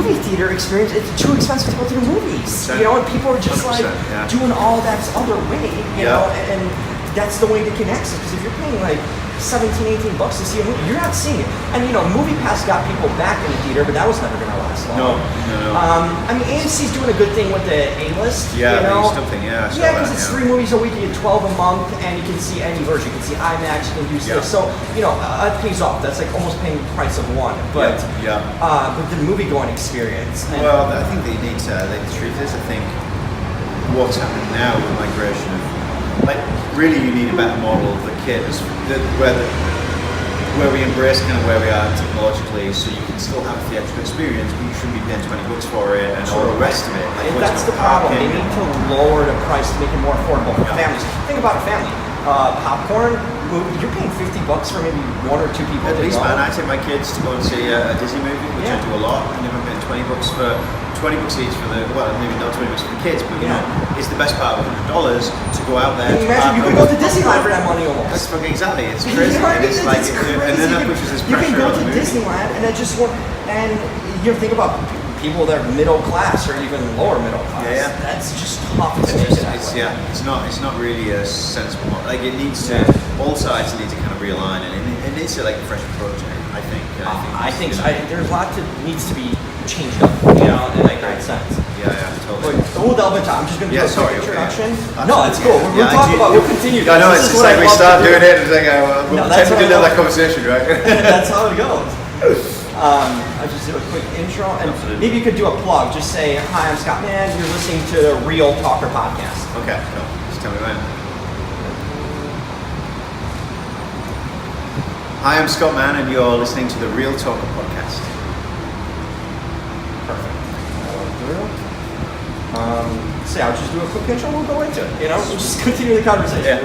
movie theater experience, it's too expensive to go to the movies. You know, and people are just like doing all that other way, you know, and that's the way to get access. Because if you're paying like $17-18 to see a movie, you're not seeing it. And you know, MoviePass got people back in the theater, but that was never going to last long. No. I mean, AMC's doing a good thing with the A-list. Yeah, you know? something. Yeah, because it's 3 movies a week. You get 12 a month, and you can see any version. You can see IMAX. You can do stuff. So you know, it pays off. That's like almost paying the price of one. But but the movie-going experience. Well, I think they need to. The truth is, I think what's happening now with migration of, like, really you need a better model of the kids where we embrace kind of where we are technologically, so you can still have a theatrical experience, but you shouldn't be paying $20 for it and all the rest of it. Like, that's the problem. They need to lower the price to make it more affordable for families. Think about a family. Popcorn, you're paying $50 for maybe 1 or 2 people. At least, man, I take my kids to go and see a Disney movie, which I do a lot, and they're paying $20 for. $20 each for the, well, maybe not $20 for the kids, but you know, it's the best part of $100 to go out there. Can you imagine? You could go to Disneyland for that money almost. That's fucking exactly. It's crazy. It's like, crazy. And then that pushes this pressure. You can go to Disneyland and that just won't. And you know, think about people that are middle class or even lower middle class. That's just tough to make it. It's not really a sensible model. Like, it needs to. All sides need to kind of realign, and it needs to like a fresh approach. I think. There's a lot that needs to be changed up, you know, in that great sense. Yeah, totally. We'll delve into. I'm just going to do a quick introduction. Okay. No, it's cool. We'll talk about. We'll continue. I know it's like we start doing it, and it's like we'll tend to do that conversation, right? That's how it goes. I'll just do a quick intro, and maybe you could do a plug. Just say, "Hi, I'm Scott Mann. You're listening to the Real Talker podcast." Okay, cool. Just tell me when. Hi, I'm Scott Mann, and you're listening to the Real Talker podcast. Perfect. So I'll just do a quick intro and we'll go into it. You know, we'll just continue the conversation.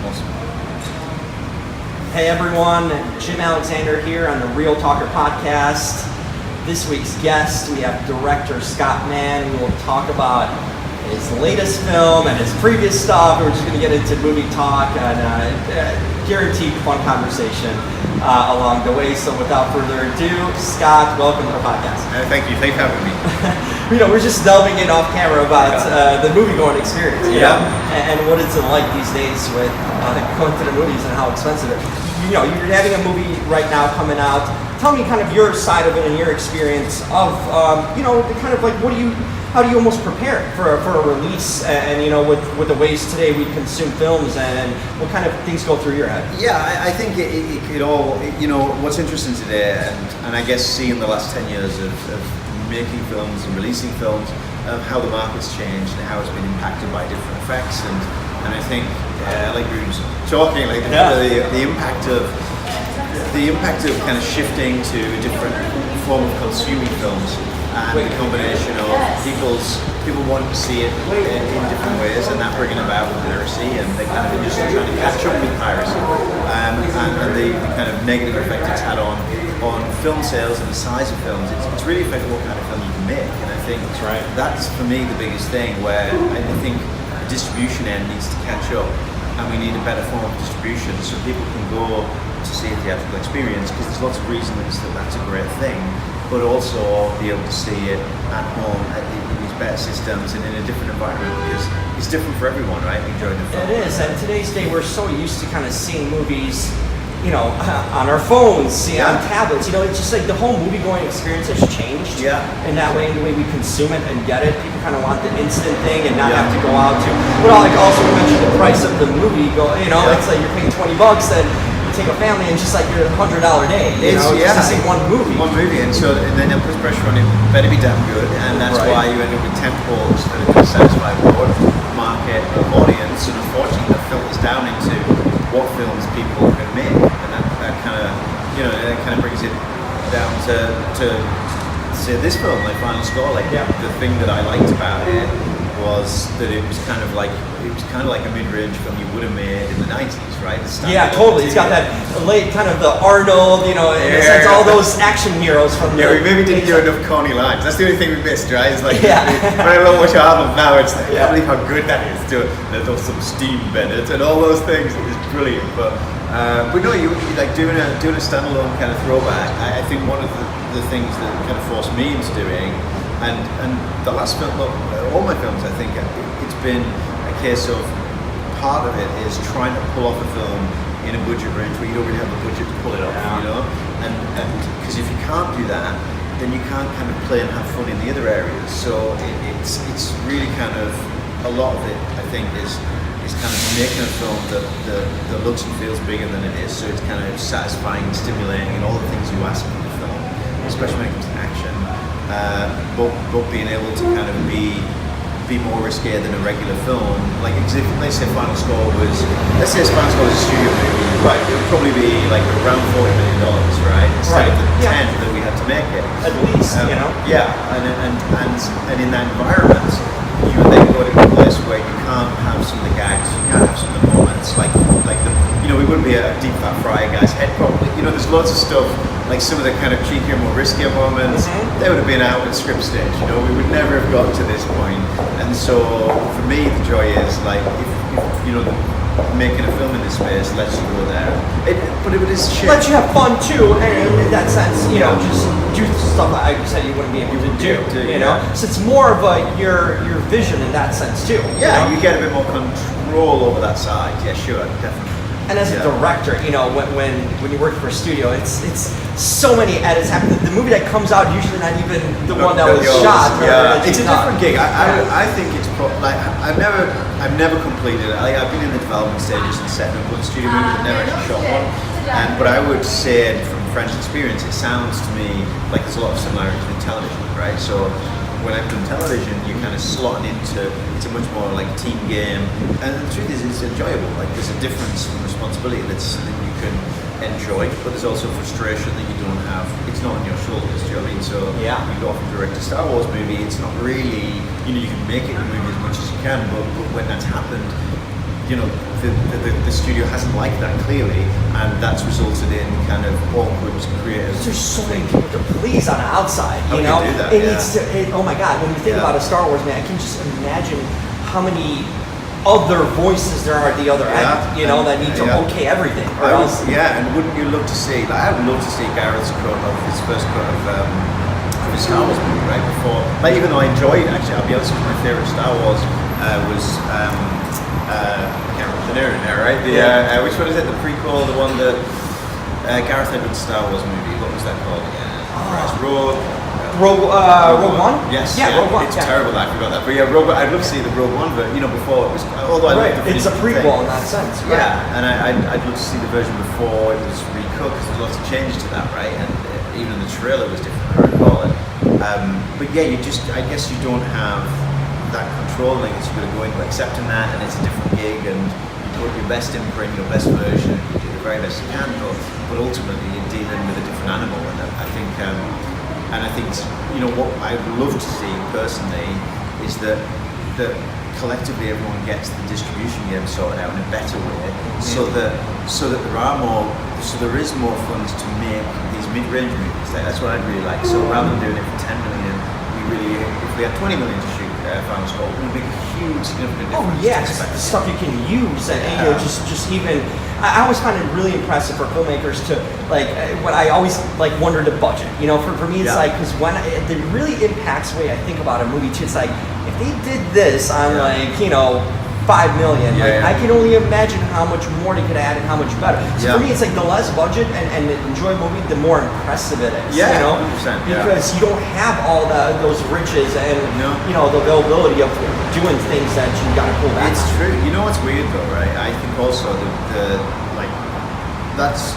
Awesome. Hey everyone, Jim Alexander here on the Real Talker podcast. This week's guest, we have director Scott Mann. We will talk about his latest film and his previous stuff. We're just going to get into movie talk and guaranteed fun conversation along the way. So without further ado, Scott, welcome to the podcast. Thank you. Thanks for having me. You know, we're just delving in off camera about the movie-going experience, you know, and what it's like these days with going to the movies and how expensive it is. You know, you're having a movie right now coming out. Tell me kind of your side of it and your experience of, you know, the kind of like, how do you almost prepare for a release, and you know, with the ways today we consume films, and what kind of things go through your head? Yeah, I think it all, you know, what's interesting today, and I guess seeing the last 10 years of making films and releasing films, of how the market's changed and how it's been impacted by different effects, and I think, like we were talking, like the impact of kind of shifting to a different form of consuming films. And the combination of people wanting to see it in different ways, and that bringing about literacy, and the kind of industry trying to catch up with piracy, and the kind of negative effect it's had on film sales and the size of films. It's really affected what kind of film you can make, and I think that's for me the biggest thing. Where I think the distribution end needs to catch up, and we need a better form of distribution so people can go to see a theatrical experience, because there's lots of reasons that that's a great thing. But also be able to see it at home in these better systems and in a different environment, because it's different for everyone, right? Enjoying the film. It is. And today's day, we're so used to kind of seeing movies, you know, on our phones, on tablets. You know, it's just like the whole movie-going experience has changed. In that way, the way we consume it and get it, people kind of want the instant thing and not have to go out to. But like also mentioned the price of the movie. You know, it's like you're paying $20 and take a family and just like your $100 day, you know, just to see one movie. And then it puts pressure on it. Better be damn good, and that's why you end up with tentpoles that are going to satisfy a broad market audience. And unfortunately, that filters down into what films people are going to make, and that kind of, you know, that kind of brings it down to say this film, like Final Score. Like the thing that I liked about it was that it was kind of like a mid-range film you would have made in the 90s, right? Totally. It's got that late kind of the Arnold, you know, in a sense, all those action heroes from we maybe didn't do enough corny lines. That's the only thing we missed, right? It's like when I watch Arnold now, it's like, I can't believe how good that is. There's some Steve Bennett and all those things. It's brilliant. But no, you like doing a standalone kind of throwback. I think one of the the things that kind of forced me into doing. And the last film, look, all my films, I think it's been a case of part of it is trying to pull off a film in a budget range where you don't really have the budget to pull it off, you know? And because if you can't do that, then you can't kind of play and have fun in the other areas. So it's really kind of, a lot of it, I think, is kind of making a film that looks and feels bigger than it is. So it's kind of satisfying, stimulating, and all the things you ask from the film, especially when it comes to action. But being able to kind of be more risque than a regular film. Like, if let's say Final Score was a studio movie, right? It would probably be like around $40 million, right? Instead of the 10 that we had to make it. At least, you know. Yeah, and in that environment, you would then go to a place where you can't have some of the gags, you can't have some of the moments, like the, you know, we wouldn't be a deep fat fry guy's head probably. You know, there's lots of stuff, like some of the kind of cheekier, more riskier moments, they would have been out at script stage, you know, we would never have got to this point. And so, for me, the joy is, like, if you know, making a film in this space lets you go there. But it is shit. Let you have fun too, and in that sense, you know, just do stuff that I said you wouldn't be able to do, you know? So it's more of your vision in that sense too. Yeah, you know? You get a bit more control over that side. Yeah, sure, definitely. And as a director, you know, when you work for a studio, it's so many edits happen. The movie that comes out usually not even the one that was shot. Yeah, it's a different gig. I think it's like I've never completed it. Like, I've been in the development stages and setting up with studio movies, but never actually shot one. But I would say from French experience, it sounds to me like there's a lot of similarities with television, right? So when I've done television, you're kind of slotting into, it's a much more like team game, and the truth is it's enjoyable. Like, there's a difference in responsibility that's something you can enjoy, but there's also frustration that you don't have, it's not on your shoulders, do you know what I mean? So you go off and direct a Star Wars movie, it's not really, you know, you can make it a movie as much as you can, but when that's happened, you know, the studio hasn't liked that clearly, and that's resulted in kind of awkward creative. There's so many people to please on the outside, you know. Do that, oh my God, when you think about a Star Wars, man, I can just imagine how many other voices there are at the other end, you know, that need to okay everything. And wouldn't you love to see? Like, I would love to see Gareth's cut of his first cut of his Star Wars movie, right before. Like, even though I enjoyed, actually, I'll be honest, my favorite Star Wars was. I can't remember the name now, right? Which one is it? The prequel, the one that Gareth Edwards' Star Wars movie. What was that called again? Rogue One? Yes. Yeah, Rogue One. It's terrible that I forgot that. But yeah, I'd love to see the Rogue One, but you know, before it was. Although I loved it's a prequel in that sense. Right? Yeah, and I'd love to see the version before it was recut, because there's lots of changes to that, right? And even the trailer was different, I recall it. But yeah, I guess you don't have that control. Like, you've got to go into accepting that, and it's a different gig, and you put your best imprint, your best version, you do the very best you can, but ultimately you're dealing with a different animal. And I think you know what I'd love to see personally is that collectively everyone gets the distribution game sorted out in a better way, so that there is more funds to make these mid-range movies. That's what I'd really like. So rather than doing it for 10 million, if we had 20 million to shoot Final Score, it would make a huge significant difference. Oh yes, the stuff you can use, and you know, just even. I always find it really impressive for filmmakers to, like, what I always like wonder the budget. You know, for me it's like, because when it really impacts the way I think about a movie too. It's like, if they did this on like, you know, 5 million, I can only imagine how much more they could add and how much better. So for me, it's like the less budget and enjoy a movie, the more impressive it is. Yeah, you know, 100%, because you don't have all those riches and you know, the availability of doing things that you got to pull back. It's true. You know what's weird though, right? I think also that's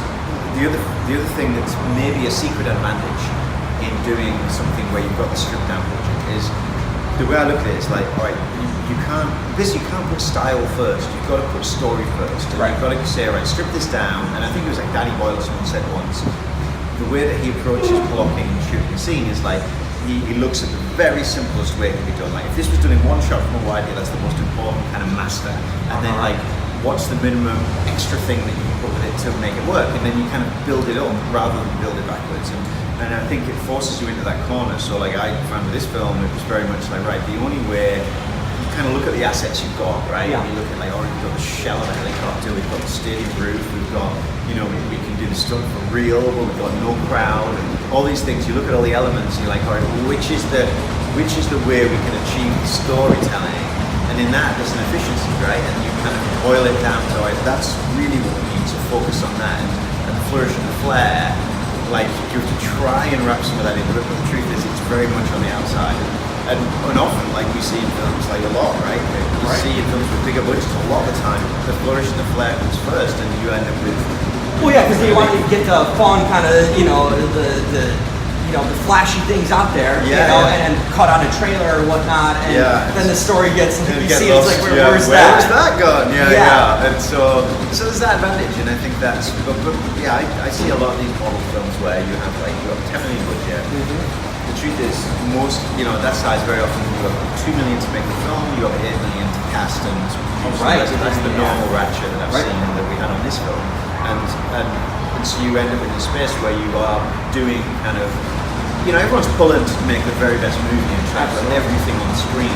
the other thing that's maybe a secret advantage in doing something where you've got the stripped down budget is the way I look at it is like, all right, you can't put style first. You've got to put story first. And you've got to say, all right, strip this down. And I think it was like Danny Boyle said once, the way that he approaches blocking and shooting a scene is like, he looks at the very simplest way it can be done. Like, if this was done in one shot from a wide view, that's the most important kind of master. And then like, what's the minimum extra thing that you can put with it to make it work? And then you kind of build it up rather than build it backwards. And I think it forces you into that corner. So like, I found with this film, it was very much like, right, the only way, you kind of look at the assets you've got, right? And you look at like, oh, we've got the shell of a helicopter, we've got the stadium roof, we've got, you know, we can do the stunt for real, but we've got no crowd. all these things. You look at all the elements, and you're like, all right, which is the way we can achieve storytelling? And in that, there's an efficiency, right? And you kind of boil it down to, all right, that's really what we need to focus on that, and the flourish and the flair. Like, you have to try and wrap some of that in, but the truth is it's very much on the outside. And often, like we see in films, like a lot, right? You see in films with bigger budgets, a lot of the time, the flourish and the flair comes first, and you end up with... Well, yeah, because they want to get the fun kind of, the flashy things out there, and cut on a trailer or whatnot, and then the story gets into BC, it's like, where's that? Where's that gone? Yeah. And so there's that advantage, and I think that's, but I see a lot of these model films where you have 10 million budget. The truth is, most, that size, very often you have 2 million to make the film, you have 8 million to cast and produce. That's the normal ratchet that I've seen and that we had on this film. And so you end up in a space where you are doing kind of, everyone's pulling to make the very best movie and try to put everything on screen.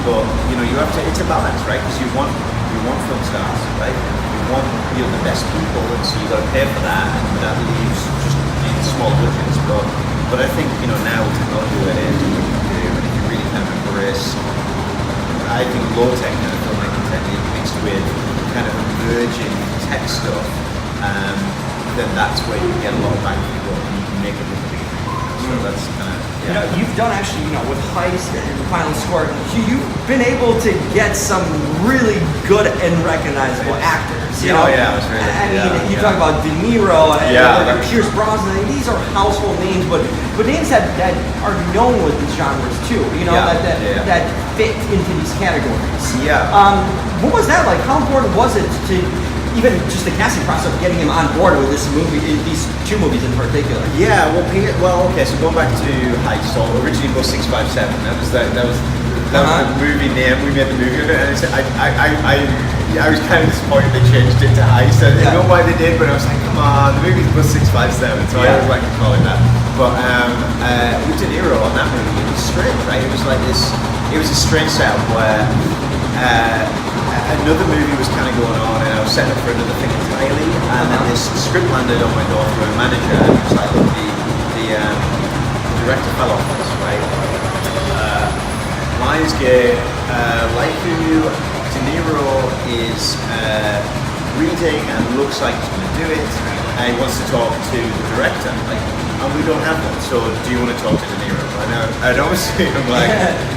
But you have to. It's a balance, right? Because you want film stars, right? You want the best people, and so you got to pay for that, and that leaves just small budgets. But I think now with technology where it is, what you can do, and if you really kind of embrace, I think low tech kind of filmmaking technique mixed with kind of emerging tech stuff, then that's where you get a lot of bang for your buck, and you can make it look big. So that's kind of, you've done actually, with Heist and Final Score, you've been able to get some really good and recognizable actors. It was really. You talk about De Niro and Pierce Brosnan. These are household names, but names that are known with these genres too. That fit into these categories. Yeah. What was that like? How important was it to even just the casting process of getting him on board with this movie, these two movies in particular? Yeah, okay. So going back to Heist, so originally it was 657. That was the movie name. We made the movie, and I was kind of disappointed they changed it to Heist. I didn't know why they did, but I was like, come on, the movie's was 657, so I always like to call it that. But with De Niro on that movie, it was strange, right? It was like this. It was a strange setup where another movie was kind of going on, and I was setting up for another thing entirely, and then this script landed on my door from a manager, and it was like, look, the director fell off this, right? Lionsgate, like who De Niro is reading and looks like he's going to do it, and he wants to talk to the director, and we don't have one, so do you want to talk to De Niro? And obviously I'm like,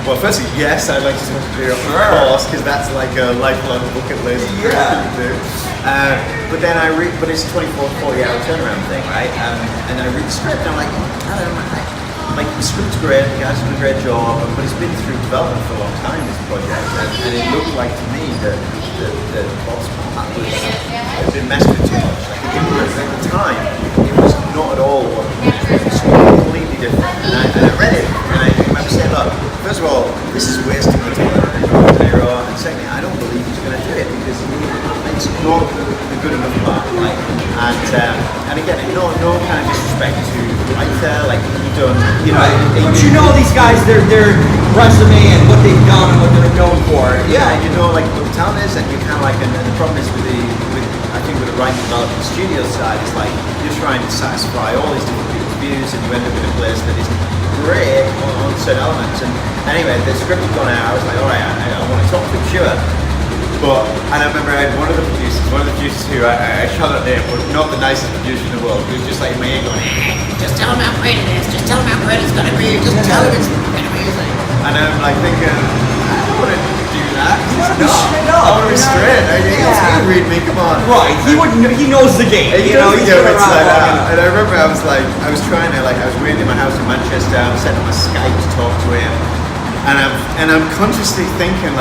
well, firstly, yes, I'd like to talk to De Niro, of course, because that's like a lifelong bucket list thing to do. But then but it's a 40-hour turnaround thing, right? And then I read the script, and I'm like, the script's great, the guy's done a great job, but it's been through development for a long time, this project, and it looked like to me that Bob's part had been messed with too much. At the time, it was not at all what it was completely different. And I read it, and I remember saying, look, first of all, this is wasting the time of De Niro, and secondly, I don't believe he's going to do it, because it's not a good enough part. And again, no kind of disrespect to the writer, he done, But these guys, their resume and what they've done and what they're known for. Yeah, what the talent is, and you kind of and the problem is with the writing development studio side, it's like you're trying to satisfy all these different people's views, and you end up in a place that is great on certain elements. And anyway, the script had gone out. I was like, all right, I want to talk to him, sure. And I remember I had one of the producers who I shall not name, but not the nicest producer in the world, who was just like in my ear going, just tell him how great it is, just tell him how great it's going to be, just tell him it's going to be amazing. And I'm thinking, I don't want to do that. I want to be straight. He'll read me, come on. Right, he knows the game. He's been around. And I remember I was trying to, I was waiting in my house in Manchester, I was setting up my Skype to talk to him, and I'm consciously thinking,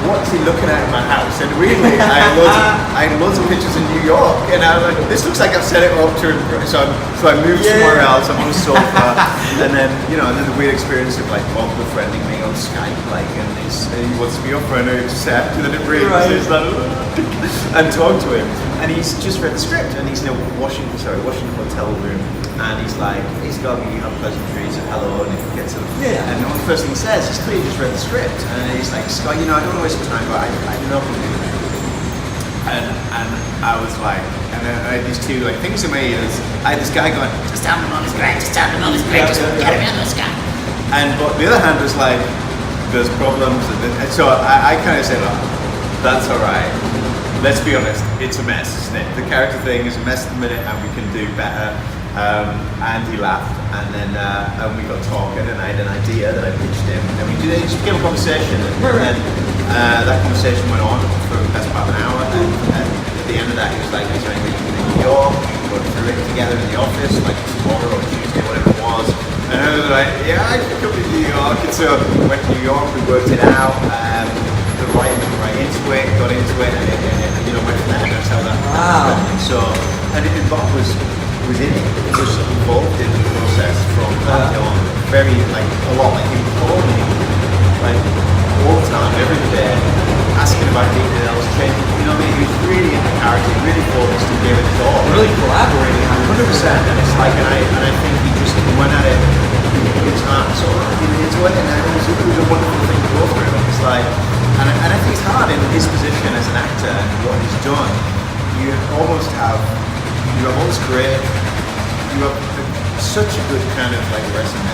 what's he looking at in my house? And weirdly, I had loads of pictures in New York, and I was like, this looks like I've set it up to impress. So I moved somewhere else. I'm on a sofa, and then the weird experience of Bob befriending me on Skype, and he wants to be your friend, I accept, and then it brings and talk to him, and he's just read the script, and he's in a Washington hotel room, and he's got me pleasantries of hello, and he gets him. And one of the first thing he says, he's clearly just read the script, and he's like, Scott, I don't want to waste my time, but I'm not going to do it. And I was like, and then I had these two like things in my ears. I had this guy going, just tell him all his great, just tell him all his great, just get him in this guy. And but the other hand was like, there's problems, and so I kind of said, oh, that's all right. Let's be honest, it's a mess, isn't it? The character thing is a mess at the minute, and we can do better. And he laughed, and then we got talking, and I had an idea that I pitched him, and it just became a conversation, and then that conversation went on for the best part of an hour, and at the end of that, he was like, "Is there anything in New York? We go through it together in the office, like tomorrow or Tuesday, whatever it was." And I was like, "Yeah, I can come to New York." And so we went to New York, we worked it out, the right into it, got into it, and it went from there. That's how that happened. So, and Bob was in it, was involved in the process from that on, very like a lot, like he would call me like all the time, every day, asking about details, changing, you know what I mean? He was really in the character, really focused and gave it his all. Really collaborating on 100%, and it's like, and I think he just went at it with his heart so into it, and it was a wonderful thing to go through. It's like, and I think it's hard in his position as an actor and what he's done. You almost have all this career, you have such a good kind of like resume,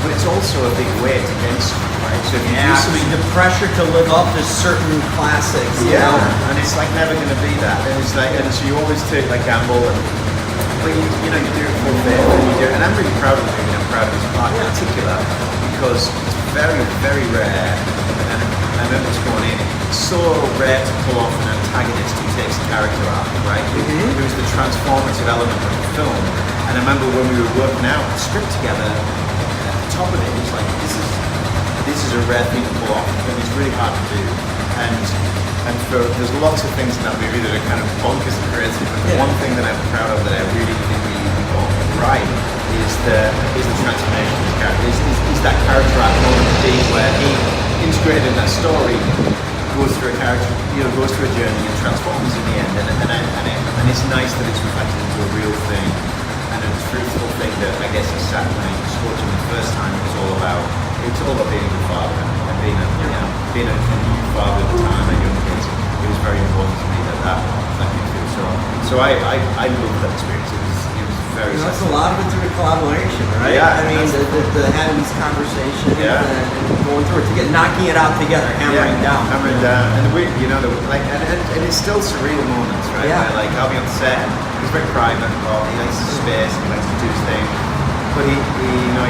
but it's also a big weight against you, right? So if you do something, the pressure to live up to certain classics, you know? And it's like never going to be that. And it's like, and so you always take like gamble, but you do it for faith, and you do it. And I'm really proud of him. I'm proud of his part in particular because it's very, very rare. And I remember just going in. It's so rare to pull off an antagonist who takes a character out, right? Who's the transformative element of the film. And I remember when we were working out the script together, at the top of it was like, this is a rare thing to pull off, and it's really hard to do. And there's lots of things in that movie that are kind of bonkers and crazy, but the one thing that I'm proud of that I really think we got right is the transformation of his character. Is that character arc moment of being where he integrated in that story, goes through a character, goes through a journey and transforms in the end, and it's nice that it's reflected into a real thing and a truthful thing that I guess he sat when I spoke to him the first time. It's all about being a father and being a new father at the time and young kids. It was very important to me that came through. So I loved that experience. It was very. That's a lot of it through the collaboration, right? Yeah, I mean, the having these conversations and going through it knocking it out together, hammering down, and and it's still surreal moments, right? Yeah. Where, like I'll be on set, he's very private, he likes his space, he likes to do his thing, but he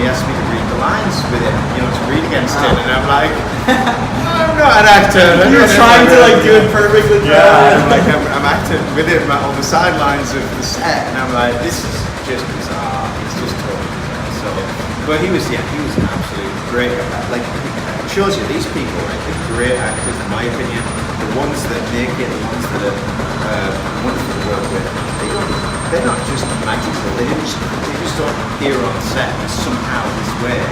asked me to read the lines with him, to read against it, and I'm like, I'm not an actor. You're trying to like do it perfectly. I'm acting with him on the sidelines of the set, and I'm like, this is just bizarre. It's just totally bizarre. So, but he was an absolute great. Like, it shows you these people, right? They're great actors, in my opinion. The ones that make it, the ones that are wonderful to work with. They're not just magical. They just don't appear on set somehow this way.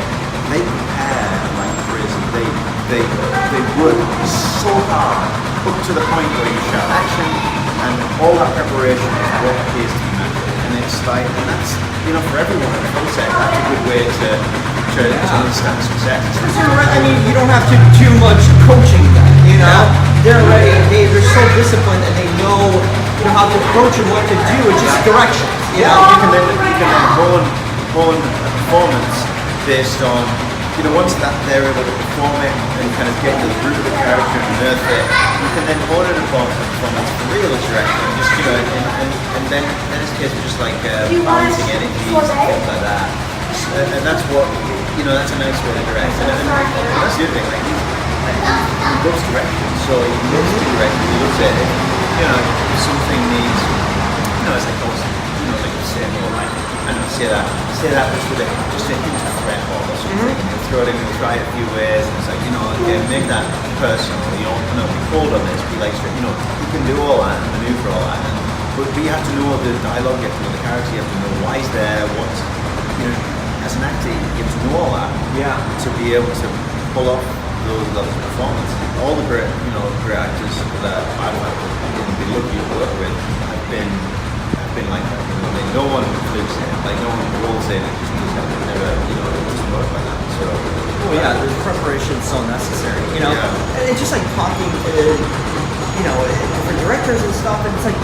They prepare like crazy. They work so hard up to the point where you shout action, and all that preparation is what appears to be magic. And it's like, and that's for everyone at the film set, that's a good way to understand success. I mean, you don't have to do too much coaching them, They're ready, they're so disciplined, and they know how to approach and what to do. It's just direction. You can then hone a performance based on, once they're able to perform it and kind of get to the root of the character and unearth it, you can then hone it upon the performance for real as your actor. Just and then it's a case of just like balancing energies and things like that. And that's what that's a nice way to direct. And that's the other thing. Like he loves direction, so he loves to direct. He loves it. If something needs, it's like like you say, I don't say that just a huge threat or something. He'll throw it in, he'll try it a few ways, and it's like, make that personal. Be cold on this, be like, you can do all that and maneuver all that. But you have to know the dialogue, you have to know the character, you have to know why he's there, as an actor, you have to know all that. Yeah. To be able to pull off those levels of performance. All the great, great actors that I've been lucky to work with have been like that. No one lives it, like no one rolls in and just does that. Never, it doesn't work like that. So. Well, yeah, the preparation is so necessary, And it's just like talking to different directors and stuff, and it's like,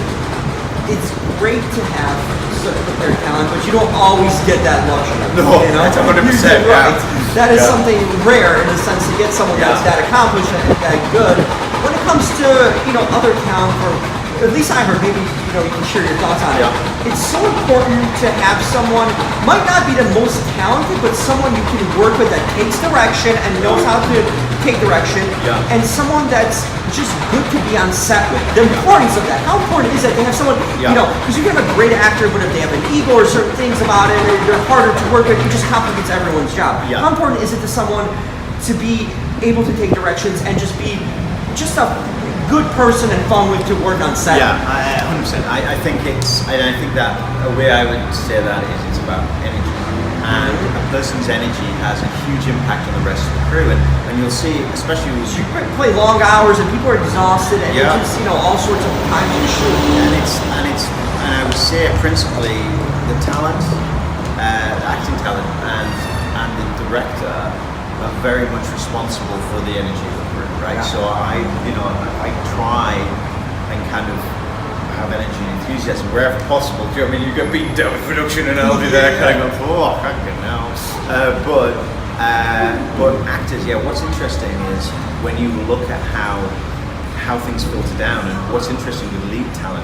it's great to have sort of their talent, but you don't always get that luxury. No, that's 100%. Right. That is Yeah. something rare in the sense to get someone that's that accomplished and that good. When it comes to, other talent, or at least I heard, maybe, you can share your thoughts on it. It's so important to have someone, might not be the most talented, but someone you can work with that takes direction and knows how to take direction, and someone that's just good to be on set with. The importance of that. How important is that to have someone, because you can have a great actor, but if they have an ego or certain things about it, or they're harder to work with, it just complicates everyone's job. How important is it to someone to be able to take directions and just be just a good person and fun with to work on set? Yeah, 100%. I think that a way I would say that is it's about energy. And a person's energy has a huge impact on the rest of the crew, and you'll see, especially with you play long hours and people are exhausted, and it's just all sorts of time to shoot. And I would say principally the talent, the acting talent, and the director are very much responsible for the energy of the crew, right? So I try and kind of have energy and enthusiasm wherever possible. Do you know what I mean? You get beaten down with production and I'll be there kind of going, I can't get now. But actors, what's interesting is when you look at how things filter down, and what's interesting with lead talent,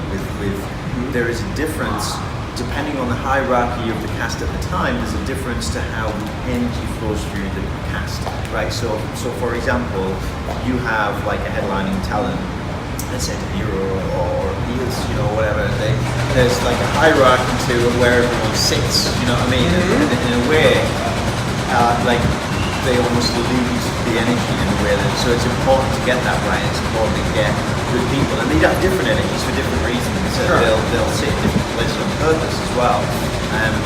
there is a difference depending on the hierarchy of the cast at the time. There's a difference to how the energy flows through the cast, right? So for example, you have like a headlining talent, let's say De Niro or Eels, whatever. There's like a hierarchy to where everyone sits. You know what I mean? In a way, like they almost lose the energy in a way. So it's important to get that right. It's important to get good people, and they have different energies for different reasons. So they'll sit in different places on purpose as well.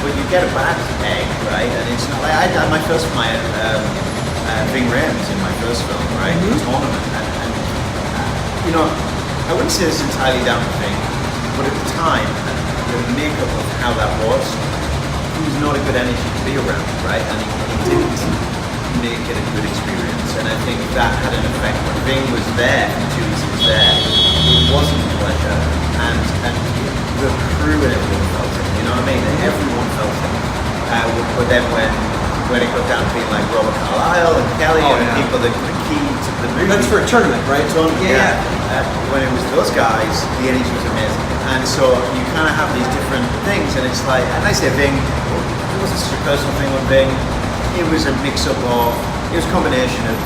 But you get a bad egg, right? And it's not like I did my first Ving Rhames in my first film, right? Tournament, and I wouldn't say it's entirely down to Ving, but at the time, the makeup of how that was, he was not a good energy to be around, right? And he didn't make it a good experience, and I think that had an effect. When Ving was there, and Jules was there, it wasn't a pleasure, and the crew and everyone felt it, you know what I mean? Everyone felt it. But then when it got down to being like Robert Carlyle and Kelly and people that were key to the movie. That's for a tournament, right? When it was those guys, the energy was amazing. And so you kind of have these different things, and it's like, and I say Ving, it wasn't such a personal thing with Ving. It was a mix-up of, it was a combination of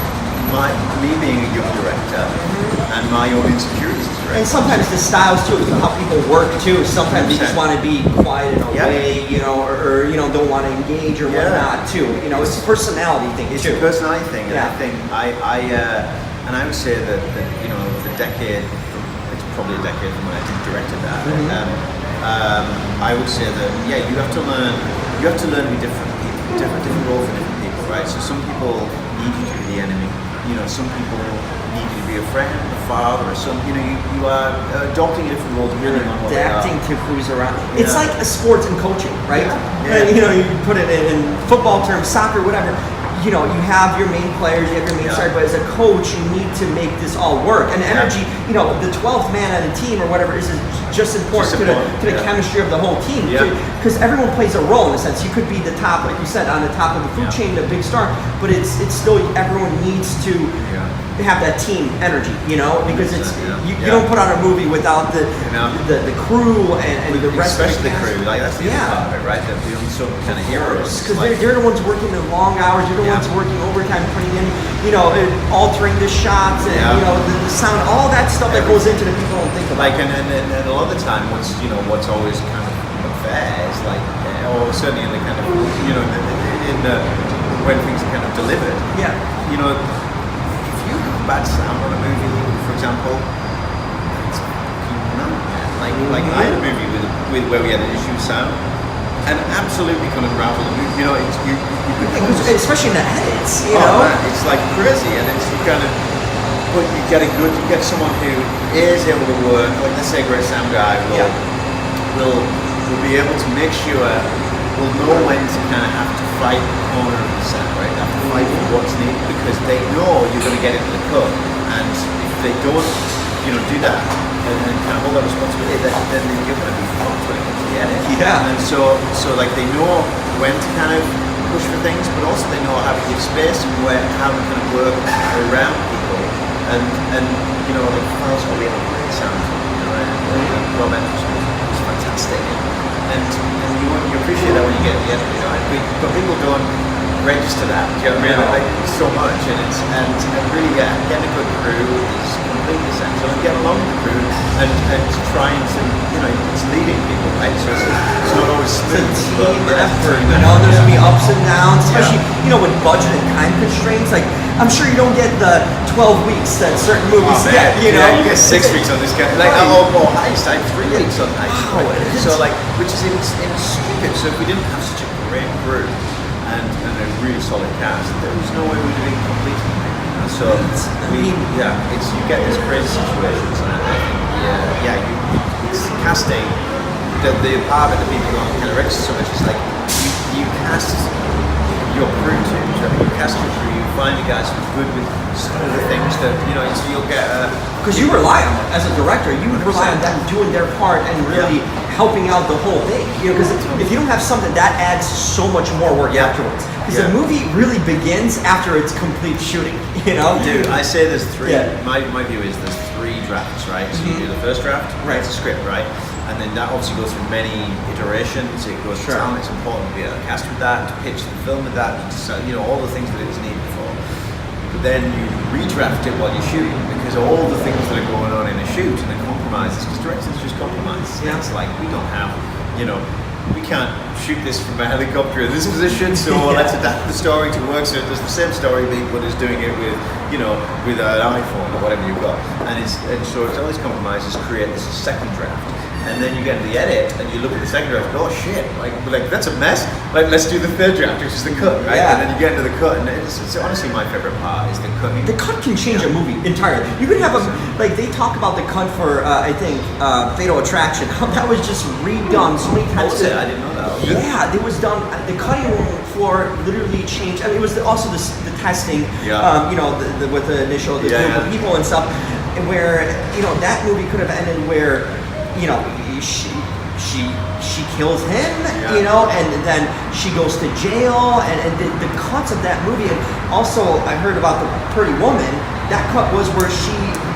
me being a young director and my own insecurities as a director. And sometimes the styles too, how people work too. Sometimes they just want to be quiet and away, or don't want to engage or whatnot too. It's a personality thing. It's a personality thing, and I think I would say that the decade, it's probably a decade from when I directed that. I would say that you have to learn to be different roles for different people, right? So some people need you to be the enemy. Some people need you to be a friend, a father, or some. You are adopting a different role depending on what they are. Adapting to who's around. It's like a sports and coaching, right? You put it in football terms, soccer, whatever. You have your main players, you have your main stars, but as a coach, you need to make this all work. And energy, the 12th man on a team or whatever is just important to the chemistry of the whole team. Because everyone plays a role in a sense. You could be the top, like you said, on the top of the food chain, the big star, but it's still, everyone needs to have that team energy, because it's you don't put on a movie without the crew and the rest especially of the crew. Like that's the other part of it, right? The unsung kind of heroes. Because they're the ones working the long hours. You're the ones working overtime, putting in, altering the shots and the sound, all that stuff that goes into the people don't think about. Like and a lot of the time, what's always kind of unfair is like, or certainly in the kind of when things are kind of delivered. If you have bad sound on a movie, for example, it's fucking nightmare. Like I had a movie with where we had an issue with sound, and absolutely couldn't unravel the movie. Especially in the edits. Man, it's like crazy, and it's you kind of. But you get someone who is able to work. Like let's say a great sound guy will be able to make sure will know when to kind of have to fight the corner of the set, right? They have to fight for what's needed because they know you're going to get into the cut, and if they don't, do that and kind of hold that responsibility, then you're going to be fucked when it comes to the edit. Yeah. And so like they know when to kind of push for things, but also they know how to give space and how to kind of work around people. And you know, like files will be able to great sound, you know, and Robert was fantastic. And you appreciate that when you get the edit, you know. But people don't register that, you know, really, like, so much, and really, getting a good crew is completely essential, and getting along with the crew and trying to, you know, it's leading people, right? So it's not always smooth. It's a team effort, you know. There's gonna be ups and downs, especially you know, with budget and time constraints. Like, I'm sure you don't get the 12 weeks that certain movies get, you know. Yeah, you get 6 weeks on this guy. Like, Heist, I have 3 weeks on Heist. So like, which is even stupid. So if we didn't have such a great crew and a really solid cast, there was no way we would have completed it. So you get these crazy situations, and I think it's casting. The part that people don't kind of register so much is like you cast your crew too. You cast your crew. You find the guys who are good with some of the things that you know. So you'll get because you rely on them as a director. You would rely on them doing their part and really helping out the whole thing. You know, because if you don't have something, that adds so much more work afterwards. Because the movie really begins after its complete shooting. You know, dude. I say there's 3. My view is there's 3 drafts, right? So you do the first draft, it's a script, right? And then that obviously goes through many iterations. It goes through talent. It's important to be able to cast with that, to pitch the film with that, you know, all the things that it was needed for. But then you redraft it while you're shooting, because all the things that are going on in a shoot and the compromises, because directors just compromise. Yeah. It's like, we don't have, you know, we can't shoot this from a helicopter in this position, so let's adapt the story to work so it does the same story beat, but is doing it with, you know, with an iPhone or whatever you've got. And so it's all these compromises create this second draft. And then you get into the edit and you look at the second draft and go, oh shit, like that's a mess. Like, let's do the third draft, which is the cut, right? And then you get into the cut, and it's honestly my favorite part is the cut. The cut can change a movie entirely. You could have like they talk about the cut for I think Fatal Attraction. How that was just redone so many times. I didn't know that. Yeah, it was done. The cutting room floor literally changed. I mean, it was also the testing. You know, with the initial group of people and stuff, and where you know that movie could have ended where. You know, she kills him, you know, and then she goes to jail, and the cuts of that movie, and also I heard about the Pretty Woman. That cut was where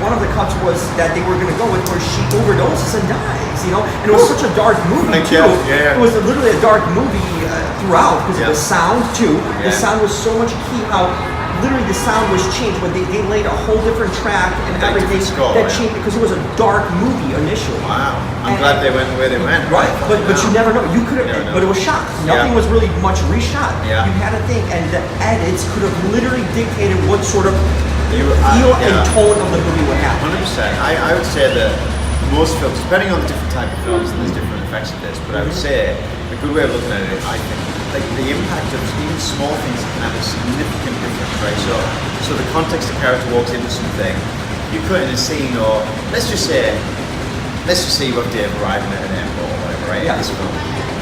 one of the cuts was that they were going to go with where she overdoses and dies, you know, and it was such a dark movie too. It was literally a dark movie throughout because of the sound too. The sound was so much key how. Literally, the sound was changed when they laid a whole different track and everything that changed because it was a dark movie initially. Wow, I'm glad they went the way they went. Right, but you never know. You could have, but it was shot. Nothing was really much reshot. You had to think, and the edits could have literally dictated what sort of feel and tone of the movie would have. 100%. I would say that most films, depending on the different type of films, and there's different effects of this, but I would say a good way of looking at it, I think, like the impact of even small things can have a significant difference, right? So the context the character walks into something, you put in a scene, or let's just say you have Dave arriving at an airport or whatever, right? In this film,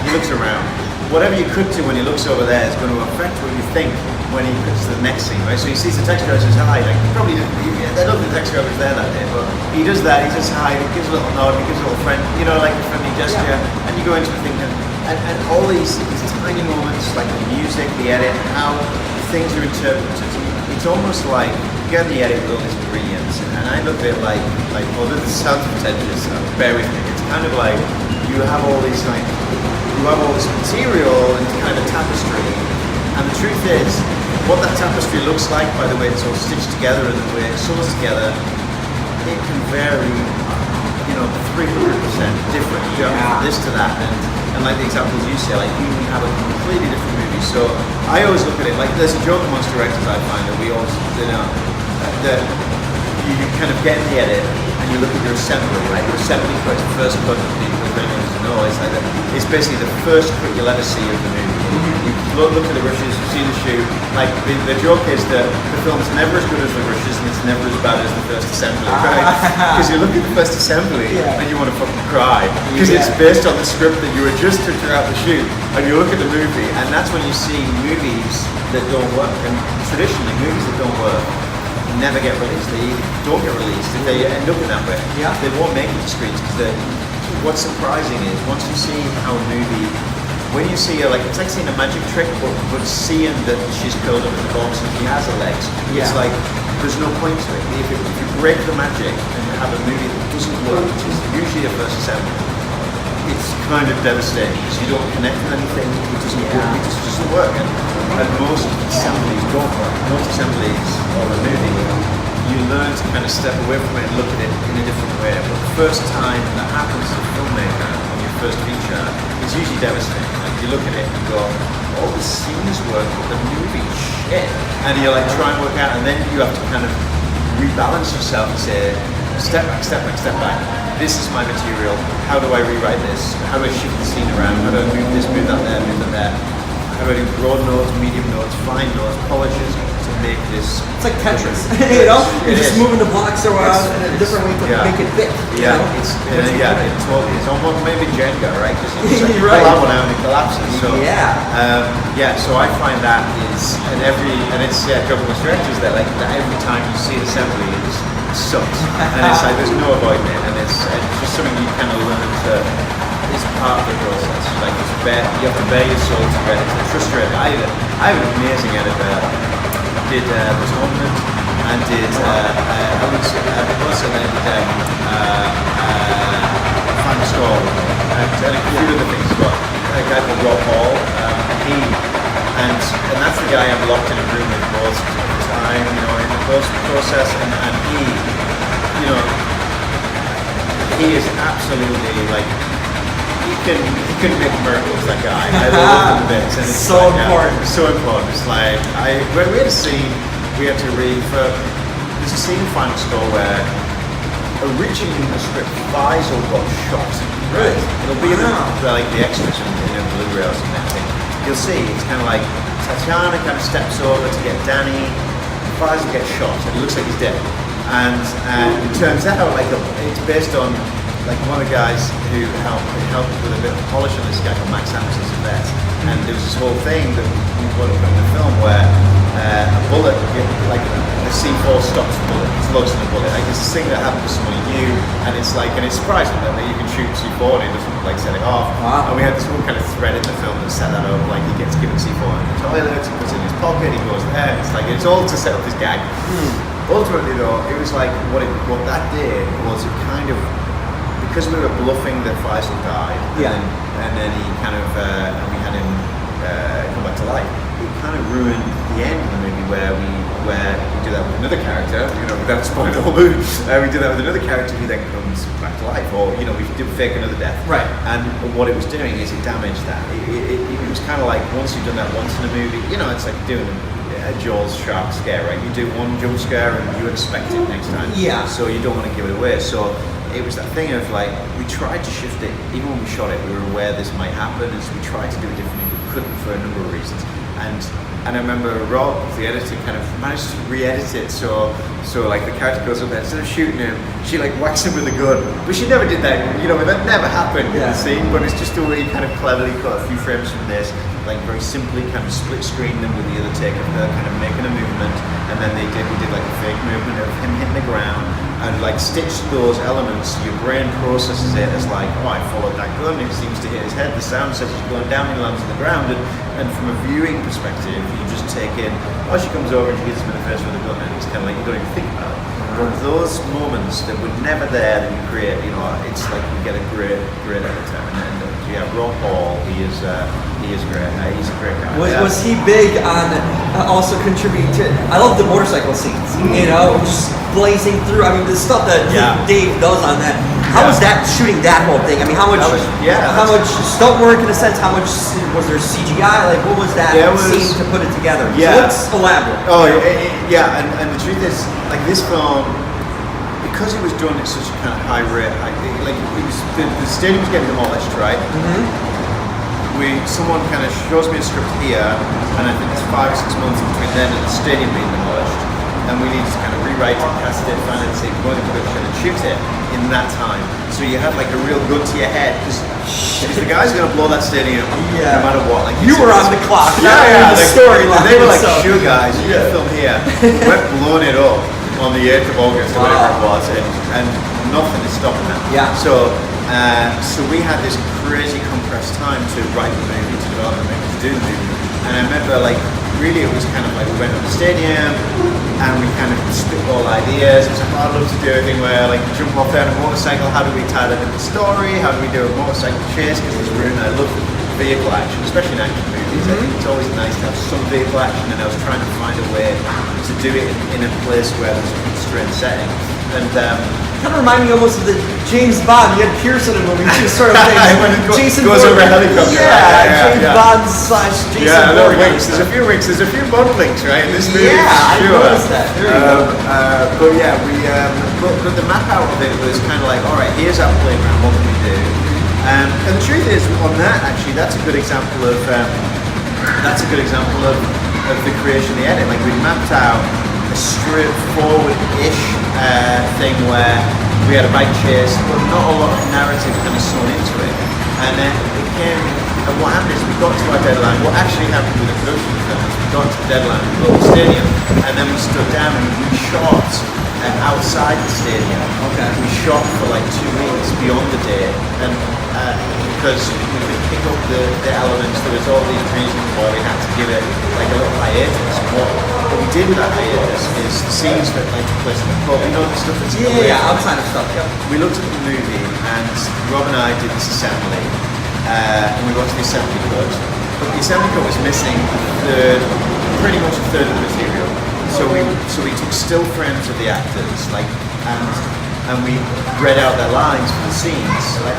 he looks around. Whatever you could do when he looks over there is going to affect what you think when he gets to the next scene, right? So he sees the taxi driver, says hi. Like, he probably didn't. I don't think the taxi driver was there that day, but he does that. He says hi. He gives a little nod. He gives a little friend, you know, like a friendly gesture. And you go into the thing, and all these tiny moments, like the music, the edit, how things are interpreted. It's almost like you get the edit with all these ingredients, and I look at it like, although this sounds pretentious, bear with me. It's kind of like you have all these material and kind of tapestry, and the truth is, what that tapestry looks like by the way it's all stitched together and the way it sews together, it can vary, you know, 300% different. You go from this to that, and like the examples you say, like you can have a completely different movie. So I always look at it like there's a joke amongst directors I find that we always, you know, that you kind of get in the edit and you look at your assembly, right? Your assembly cut, the first cut that people know, it's like it's basically the first cut you'll ever see of the movie. You look at the rushes, you see the shoot. Like the joke is that the film's never as good as the rushes and it's never as bad as the first assembly, right? Because you look at the first assembly and you want to fucking cry because it's based on the script that you adjusted throughout the shoot, and you look at the movie, and that's when you see movies that don't work, and traditionally movies that don't work. never get released. They either don't get released if they end up in that way. Yeah. They won't make it to screens because what's surprising is once you see how a movie, when you see her, like it's like seeing a magic trick, but seeing that she's curled up in the box and she has her legs, it's like there's no point to it. If you break the magic and have a movie that doesn't work, which is usually a first assembly, it's kind of devastating because you don't connect with anything. It doesn't work. It just doesn't work. And most assemblies don't work. Most assemblies of a movie, you learn to kind of step away from it and look at it in a different way. But the first time that happens to a filmmaker on your first feature, it's usually devastating. Like you look at it and go, all the scenes work, but the movie shit. And you're like trying to work out, and then you have to kind of rebalance yourself and say, step back, step back, step back. This is my material. How do I rewrite this? How do I shift the scene around? How do I move this, move that there, move that there? How do I do broad notes, medium notes, fine notes, polishes to make this? It's like Tetris, you know? You're just moving the blocks around in a different way to make it fit. Yeah, it totally is. Almost maybe Jenga, right? Because you pull that one out and it collapses. So, so I find that is, and it's trouble with directors that like that every time you see an assembly, it sucks, and it's like there's no avoiding it, and it's just something you kind of learn to. It's part of the process. Like you have to bear your soul to read it. It's frustrating. I have an amazing editor. Did Atonement and did I also did Final Score and a few other things. But a guy called Rob Hall, and that's the guy I'm locked in a room with most of the time. You know, in the post process, and he is absolutely like. He can make miracles, that guy. I love him a bit. And it's so like, important. It's so important. It's like, when we had a scene, we had to read for, there's a scene in Final Score where originally in the script, Faisal got shot. Right. It'll be like the extras in Blu-ray or something. You'll see, it's kind of like Tatiana kind of steps over to get Danny, Faisal gets shot, and it looks like he's dead. And it turns out like it's based on like one of the guys who helped with a bit of polish on this guy called Max Anderson's a vet, and there was this whole thing that we put up in the film where a bullet, like the C4 stops the bullet, it's lodged in the bullet. Like it's this thing that happened to somebody new, and it's surprising that you can shoot C4 and it doesn't like set it off. Wow. And we had this whole kind of thread in the film that set that up. Like he gets given C4 in the toilet, he puts it in his pocket, he goes there. It's like it's all to set up his gag. Ultimately, though, it was like what that did was it kind of. Because we were bluffing that Faisal died, and then he kind of, and we had him come back to life. It kind of ruined the end of the movie where we do that with another character, without spoiling the whole movie. We do that with another character who then comes back to life, or we do fake another death. Right. And what it was doing is it damaged that. It was kind of like once you've done that once in a movie, it's like doing a Jaws shark scare, right? You do one jump scare and you expect it next time. Yeah. So you don't want to give it away. So it was that thing of like, we tried to shift it, even when we shot it, we were aware this might happen, and so we tried to do it differently, but couldn't for a number of reasons. And I remember Rob, the editor, kind of managed to re-edit it, so like the character goes up there, instead of shooting him, she like whacks him with a gun. But she never did that, that never happened in the scene, but it's just the way he kind of cleverly cut a few frames from this, like very simply kind of split screen them with the other take of her kind of making a movement, and then we did like a fake movement of him hitting the ground, and like stitched those elements. Your brain processes it as like, I followed that gun, it seems to hit his head, the sound says he's going down, he lands on the ground, and from a viewing perspective, you just take in, she comes over and she hits him in the face with a gun, and it's kind of like, you don't even think about it. But those moments that were never there that you create, it's like you get a great editor. And Rob Hall, he is great. He's a great guy. Was he big on also contributing to? I love the motorcycle scenes. Just blazing through. I mean, the stuff that Dave does on that. How was that shooting that whole thing? I mean, how much stunt work in a sense? How much was there CGI? Like, what was that scene to put it together? Yeah. So let's elaborate. And the truth is, like this film, because it was done at such a kind of high rate, like it was the stadium was getting demolished, right? Someone kind of shows me a script here, and I think it's 5 or 6 months between then and the stadium being demolished, and we need to kind of rewrite it, cast it, finance it, go into production, and shoot it in that time. So you had like a real gun to your head, because the guy's going to blow that stadium no matter what. Like you were on the clock. The storyline. They were like, sure guys, you can film here. We're blowing it up. on the 8th of August, or whatever it was, and nothing is stopping that. Yeah. So we had this crazy compressed time to write the movie, to develop the movie, to do the movie. And I remember, like, really it was kind of like we went to the stadium and we kind of spitball ideas. It was like, oh, I'd love to do anything where, like, jump off there on a motorcycle. How do we tie that into the story? How do we do a motorcycle chase? Because it's really, I love vehicle action, especially in action movies. I think it's always nice to have some vehicle action, and I was trying to find a way to do it in a place where there's a constrained setting. And kind of remind me almost of the James Bond. You had Pearson in movies, too, sort of thing. Jason goes over a helicopter. James Bond / Jason. Yeah, there are links. There's a few links. There's a few Bond links, right? In this movie. Yeah, I noticed that. There you go. But yeah, but the map out of it was kind of like, all right, here's our playground. What can we do? And the truth is, on that actually, that's a good example of the creation of the edit. Like, we mapped out a straightforward-ish thing where we had a bike chase, but not a lot of narrative kind of sewn into it. And then it came, and what happened is we got to our deadline. What actually happened with the production of the film is we got to the deadline, we built the stadium, and then we stood down and we shot outside the stadium. Okay. We shot for like 2 weeks beyond the day, and because we could pick up the elements, there was all these occasions where we had to give it like a little hiatus. What we did with that hiatus is the scenes that like took place in the pub, you know, the stuff that's outside of stuff. Yep. We looked at the movie, and Rob and I did this assembly, and we watched the assembly cut. But the assembly cut was missing pretty much a third of the material. So we took still frames of the actors, like, and we read out their lines for the scenes. Like,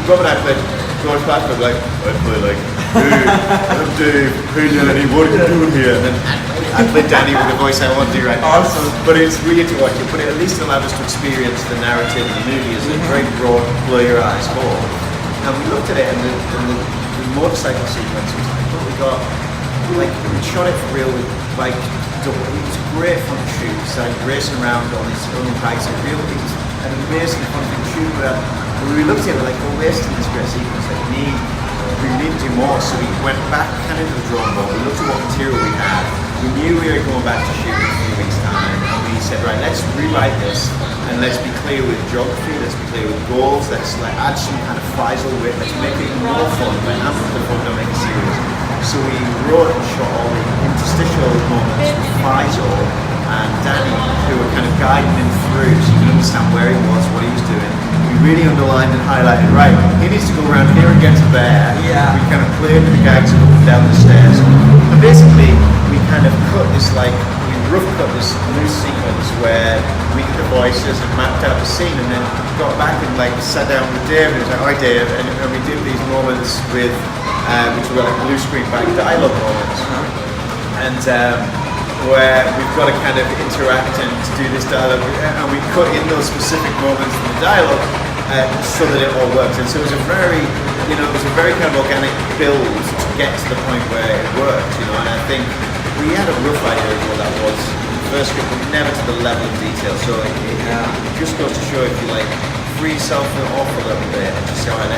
Rob and I played George Patrick, like, I play like, hey, I'm Dave, hey Danny, what are you doing here? And then I played Danny with the voice I want to do right now. Awesome. But it's weird to watch it, but it at least allowed us to experience the narrative of the movie as a very broad, blur your eyes whole. And we looked at it, and the motorcycle sequence was like, oh, we shot it for real with, like, it was a great fun shoot. So like racing around on these own bikes, it was an amazing fun thing to shoot. But when we looked at it, we're like, we're wasting this great sequence. Like, we need to do more. So we went back kind of to the drawing board. We looked at what material we had. We knew we were going back to shoot in a few weeks' time, and we said, right, let's rewrite this, and let's be clear with geography. Let's be clear with goals. Let's like add some kind of Faisal wit. Let's make it more fun. Like, after the fun, don't make it serious. So we wrote and shot all the interstitial moments with Faisal and Danny, who were kind of guiding him through so you can understand where he was, what he was doing. We really underlined and highlighted, right, he needs to go around here and get to there. Yeah. We kind of played with the gags up and down the stairs. And basically, we kind of cut this, like, we rough cut this loose sequence where we did the voices and mapped out the scene, and then got back and, like, sat down with Dave, and he was like, hi Dave, and we did these moments with which were like blue screen back dialogue moments, and where we've got to kind of interact and to do this dialogue, and we cut in those specific moments in the dialogue so that it all works. And so it was a very kind of organic build to get to the point where it worked, you know. And I think we had a rough idea of what that was in the first script, but never to the level of detail. So it just goes to show, if you like, free yourself off a little bit and just say, all right,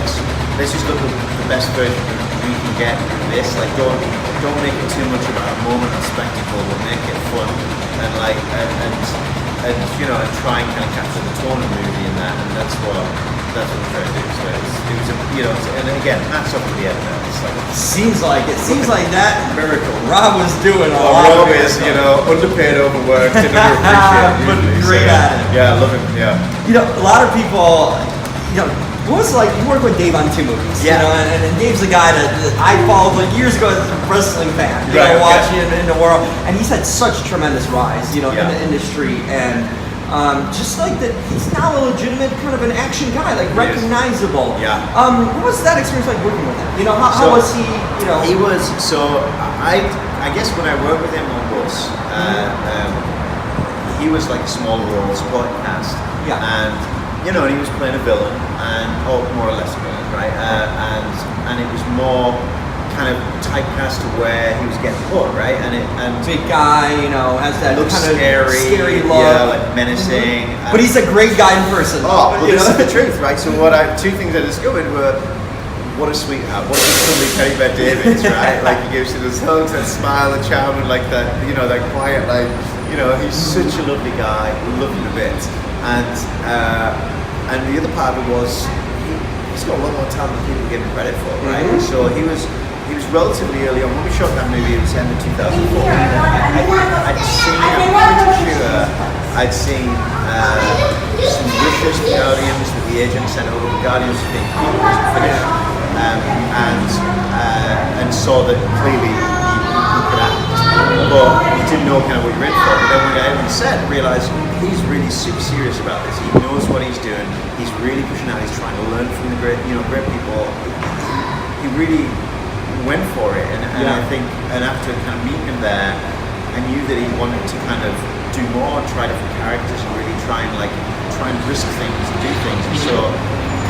let's just look at the best version we can get with this. Like, don't make it too much about a moment of spectacle, but make it fun and like and you know, and try and kind of capture the tone of the movie in that. And that's what I'm trying to do. So it was a, you know, and again, hats off to the editor. It's like, seems like that miracle. Rob was doing a lot. Rob is, you know, underpaid, overworked, and underappreciated. But great at it. Yeah, I love him. Yeah. You know, a lot of people, you know, what was it like, you worked with Dave on 2 movies, you know, and Dave's the guy that I followed like years ago as a wrestling fan, you know, watching him in the world, and he's had such tremendous rise, you know, in the industry, and just like that, he's now a legitimate kind of an action guy, like recognizable. Yeah. What was that experience like working with him? You know, how was he, you know? He was, so I guess when I worked with him on Bus, he was like a small role, supporting cast. Yeah. And you know, and he was playing a villain, or more or less a villain, right? And it was more kind of typecast to where he was getting put, right? And big guy, you know, has that looks kind of scary look, like menacing. Mm-hmm. But he's a great guy in person. Oh, well, this is the truth, right? So two things I discovered were, what a sweetheart, what a lovely Teddy Bear David, right? Like, he gives you those hugs, that smile, the charm, and like that, you know, that quiet, like, You know, he's such a lovely guy, love him a bit. And the other part of it was he's got a lot more talent than people give him credit for, right? So he was relatively early on. When we shot that movie, it was end of 2004. I'd seen, I'm pretty sure I'd seen some wishes to Guardians that the agent sent over. The Guardians wasn't finished, and saw that clearly he could act, but you didn't know kind of what you're in for. But then when I even said, realised he's really super serious about this. He knows what he's doing. He's really pushing out. He's trying to learn from the great people. He really went for it, and I think, and after kind of meeting him there, I knew that he wanted to kind of do more, try different characters, and really try and risk things and do things. And so,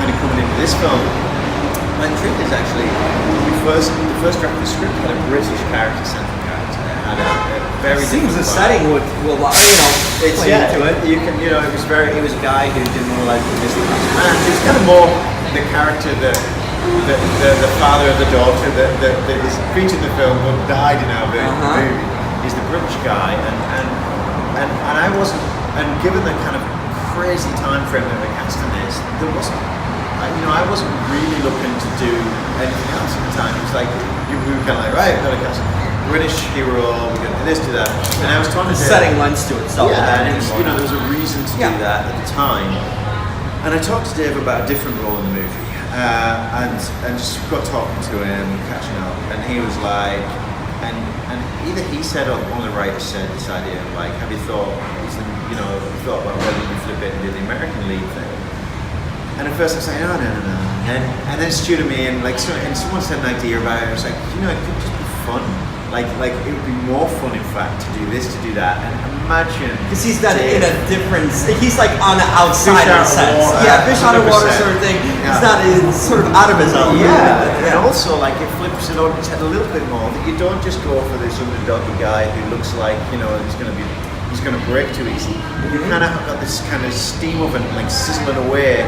kind of coming into this film, my truth is actually the first draft of the script had a British character-centric character. It had a very seems the different setting would it's play into it. You can, you know, it was a guy who didn't want to like this man. It was kind of more the character that the father of the daughter that is featured in the film but died in our movie. He's the British guy, and I wasn't, and given the kind of crazy time frame that we're casting this, there wasn't, I wasn't really looking to do anything else at the time. It was like we were kind of like, right, we've got to cast a British hero, we're going to do this, do that, and I was trying to setting lens to itself. Yeah, and it was, there was a reason to do that at the time. And I talked to Dave about a different role in the movie. And just got talking to him, catching up, and he was like, and either he said or one of the writers said this idea of like, have you thought about whether you flip it and do the American lead thing? And at first I was like, no. And then Stu to me, and someone said an idea about it. I was like, it could just be fun. Like it would be more fun, in fact, to do this, to do that, and imagine. Because he's not in a different. He's like on the outside in a sense. Fish out of water sort of thing. Yeah. He's not sort of out of his own. And also like it flips it on its head a little bit more. That you don't just go for this underdoggy guy who looks like he's going to break too easy. You kind of have got this kind of steam oven like sizzling away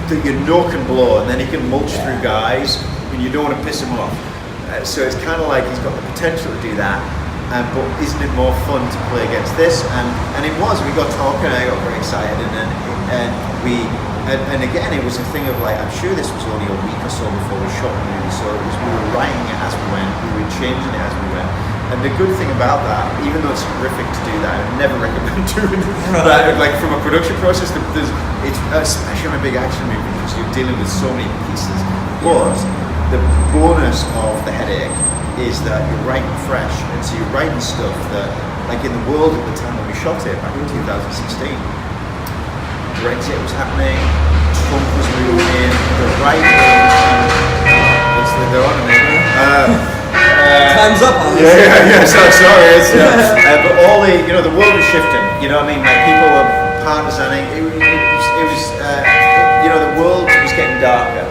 that can blow, and then he can mulch through guys, and you don't want to piss him off. So it's kind of like he's got the potential to do that, but isn't it more fun to play against this? And it was. We got talking, and I got very excited, and again it was a thing of like, I'm sure this was only a week or so before we shot the movie, so we were writing it as we went, we were changing it as we went. And the good thing about that, even though it's horrific to do that, I would never recommend doing that. Like from a production process, it's especially on a big action movie because you're dealing with so many pieces. But the bonus of the headache is that you're writing fresh, and so you're writing stuff that, like in the world at the time when we shot it back in 2016, Brexit was happening, Trump was moving in, the right wing, they're on a time's up on this. Sorry. But all the world was shifting. You know what I mean? Like people were partisaning. It was the world was getting darker.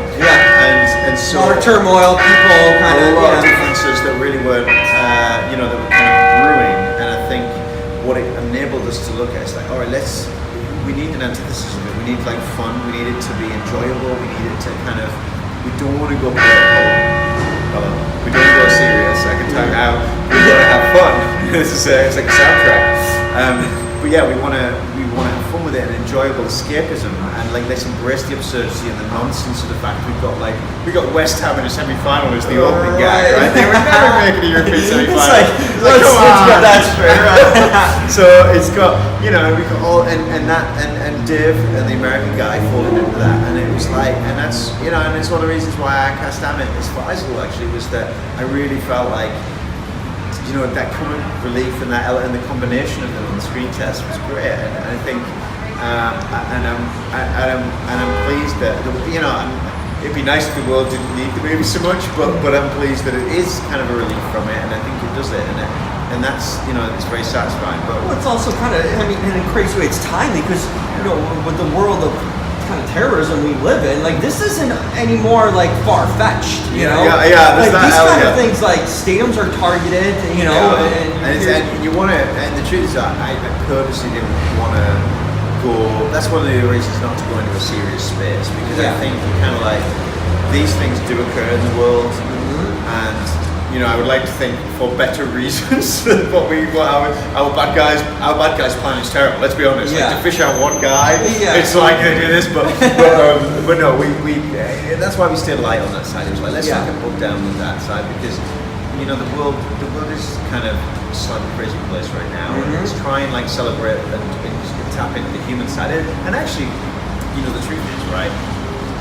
And so a lot of turmoil, people kind of a lot of differences that really weren't, that were kind of brewing. And I think what it enabled us to look at is like, all right, we need an antithesis of it. We need like fun. We need it to be enjoyable. We need it to we don't want to go political. We don't want to go serious. I can tell you how we want to have fun. It's like a soundtrack. But yeah, we want to have fun with it and enjoyable escapism, and like let's embrace the absurdity and the nonsense of the fact we got West Ham in a semi-final as the opening gag, right? They were never making a European semi-final. Let's get that straight, right? So it's got we got all and Dave and the American guy falling into that, and it was like, and that's and it's one of the reasons why I cast Amit as Faisal actually was that I really felt like. That comic relief and the combination of them on the screen test was great, and I think, I'm pleased that it'd be nice if the world didn't need the movie so much, but I'm pleased that it is kind of a relief from it, and I think it does it, and that's it's very satisfying. But it's also kind of in a crazy way, it's timely because with the world of kind of terrorism we live in, like this isn't anymore like far-fetched, these kind of things, like stadiums are targeted, and you want to, and the truth is that I purposely didn't want to go, that's one of the reasons not to go into a serious space, because I think kind of like these things do occur in the world, and I would like to think for better reasons than what our bad guys plan is terrible. Let's be honest. Like, to fish out one guy, it's like they do this, but no, we that's why we stayed light on that side. It was like let's not get bogged down with that side because the world is kind of a slightly crazy place right now. And let's try and like celebrate and tap into the human side. And actually, the truth is, right?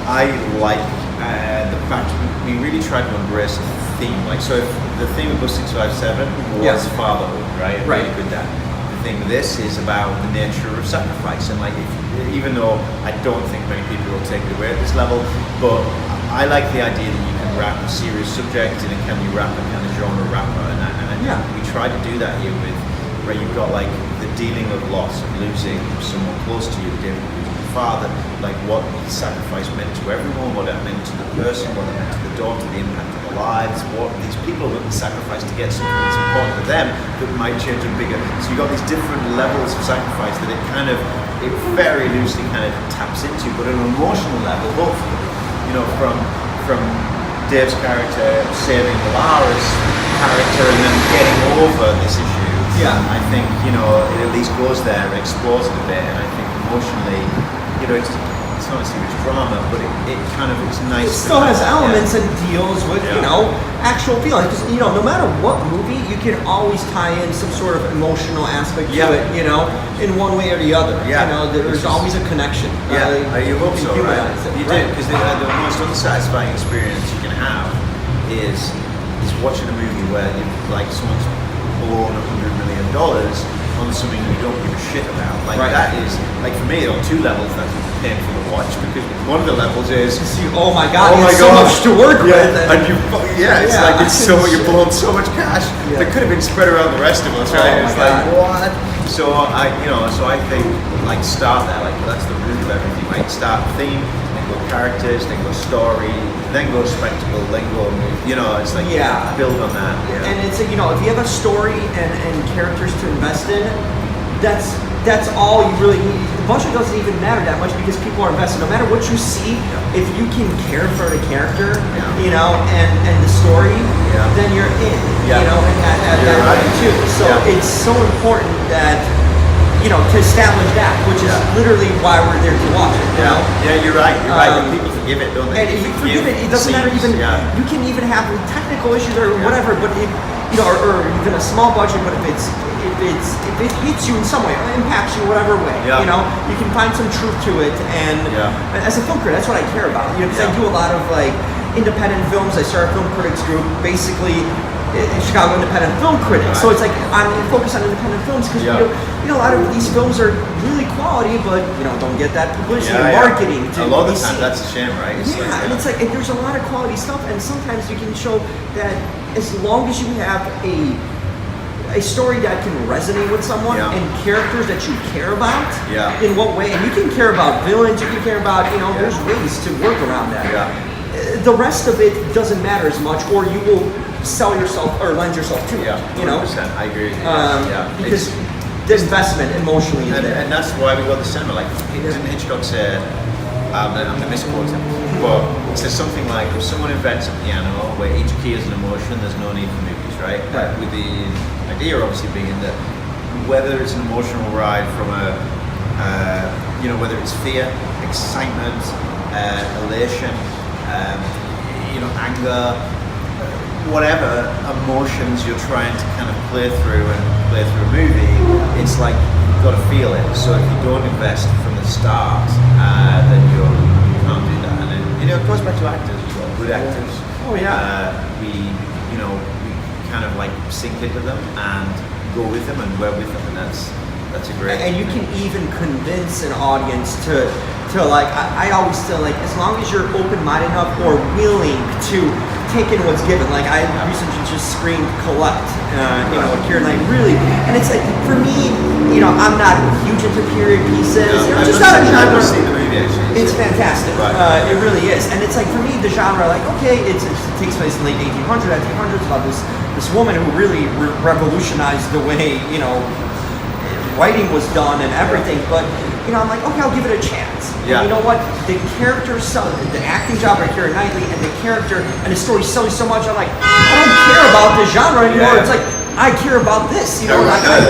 I like the fact we really tried to embrace a theme. Like, so if the theme of Bus 657 was fatherhood, right? Really good that. The theme of this is about the nature of sacrifice. And like, even though I don't think many people will take it away at this level, but I like the idea that you can wrap a serious subject in a can you wrap a kind of genre wrapper. And we tried to do that here with where you've got like the dealing of loss, of losing someone close to you, losing your father, like what sacrifice meant to everyone, what it meant to the person, what it meant to the daughter, the impact of their lives, what these people would sacrifice to get something that's important to them that might change them bigger. So you've got these different levels of sacrifice that it very loosely kind of taps into, but at an emotional level, hopefully, from Dave's character saving Lara's character and then getting over this issue. I think it at least goes there, explores it a bit, and I think emotionally, it's not a serious drama, but it's nice. It still has elements and deals with actual feeling. Because no matter what movie, you can always tie in some sort of emotional aspect to it. In one way or the other. There's always a connection. You hope so, right? You do, because the most unsatisfying experience you can have is watching a movie where someone's blown $100 million on something you don't give a shit about. That is, for me, on two levels, that's painful to watch, because one of the levels is oh my god, so much to work with. And you've blown so much cash that could have been spread around the rest of us, right? It's like, what? So I think, start there, that's the root of everything, right? Start theme, then go characters, then go story, then go spectacle, then go movie. It's like build on that. And it's if you have a story and characters to invest in, that's all you really need. The budget doesn't even matter that much because people are invested. No matter what you see, if you can care for the character, and the story, then you're in. And that way too. So it's so important that to establish that, which is literally why we're there to watch it. Yeah, you're right. But people forgive it, don't they? And if you forgive it, it doesn't matter even. You can even have technical issues or whatever, but or even a small budget. But if it hits you in some way, it impacts you whatever way, you can find some truth to it. And as a film critic, that's what I care about. Because I do a lot of independent films. I start a film critics group, basically. Chicago Independent Film Critics. So it's like I'm focused on independent films because a lot of these films are really quality, but don't get that publicity and marketing. A lot of the time, that's a shame, right? And it's like there's a lot of quality stuff, and sometimes you can show that as long as you have a story that can resonate with someone and characters that you care about. In what way? And you can care about villains. You can care about there's ways to work around that. The rest of it doesn't matter as much, or you will sell yourself or lend yourself to it. 100%. I agree. Because the investment emotionally is there. And that's why we got the cinema. Didn't Hitchcock say, I'm going to misquote him, but it says something like, if someone invents a piano where each key is an emotion, there's no need for movies, right? With the idea obviously being that whether it's an emotional ride from whether it's fear, excitement, elation, anger, whatever emotions you're trying to kind of play through a movie, it's like you've got to feel it. So if you don't invest from the start, then you can't do that. And it goes back to actors as well. Good actors. We kind of sink into them and go with them and we're with them, and that's a great. And you can even convince an audience to I always feel as long as you're open-minded enough or willing to take in what's given. I recently just screened Collect, with Keira Knightley, really, and it's for me, I'm not huge into period pieces. I've never seen the movie actually. It's fantastic. It really is, and it's for me the genre. It takes place in the late 1800s, 1900s about this woman who really revolutionized the way writing was done and everything, but I'm like, okay, I'll give it a chance. Yeah. And you know what? The character, the acting job by Keira Knightley, and the character and the story selling so much. I'm like, I don't care about the genre anymore. Yeah. It's like I care about this. I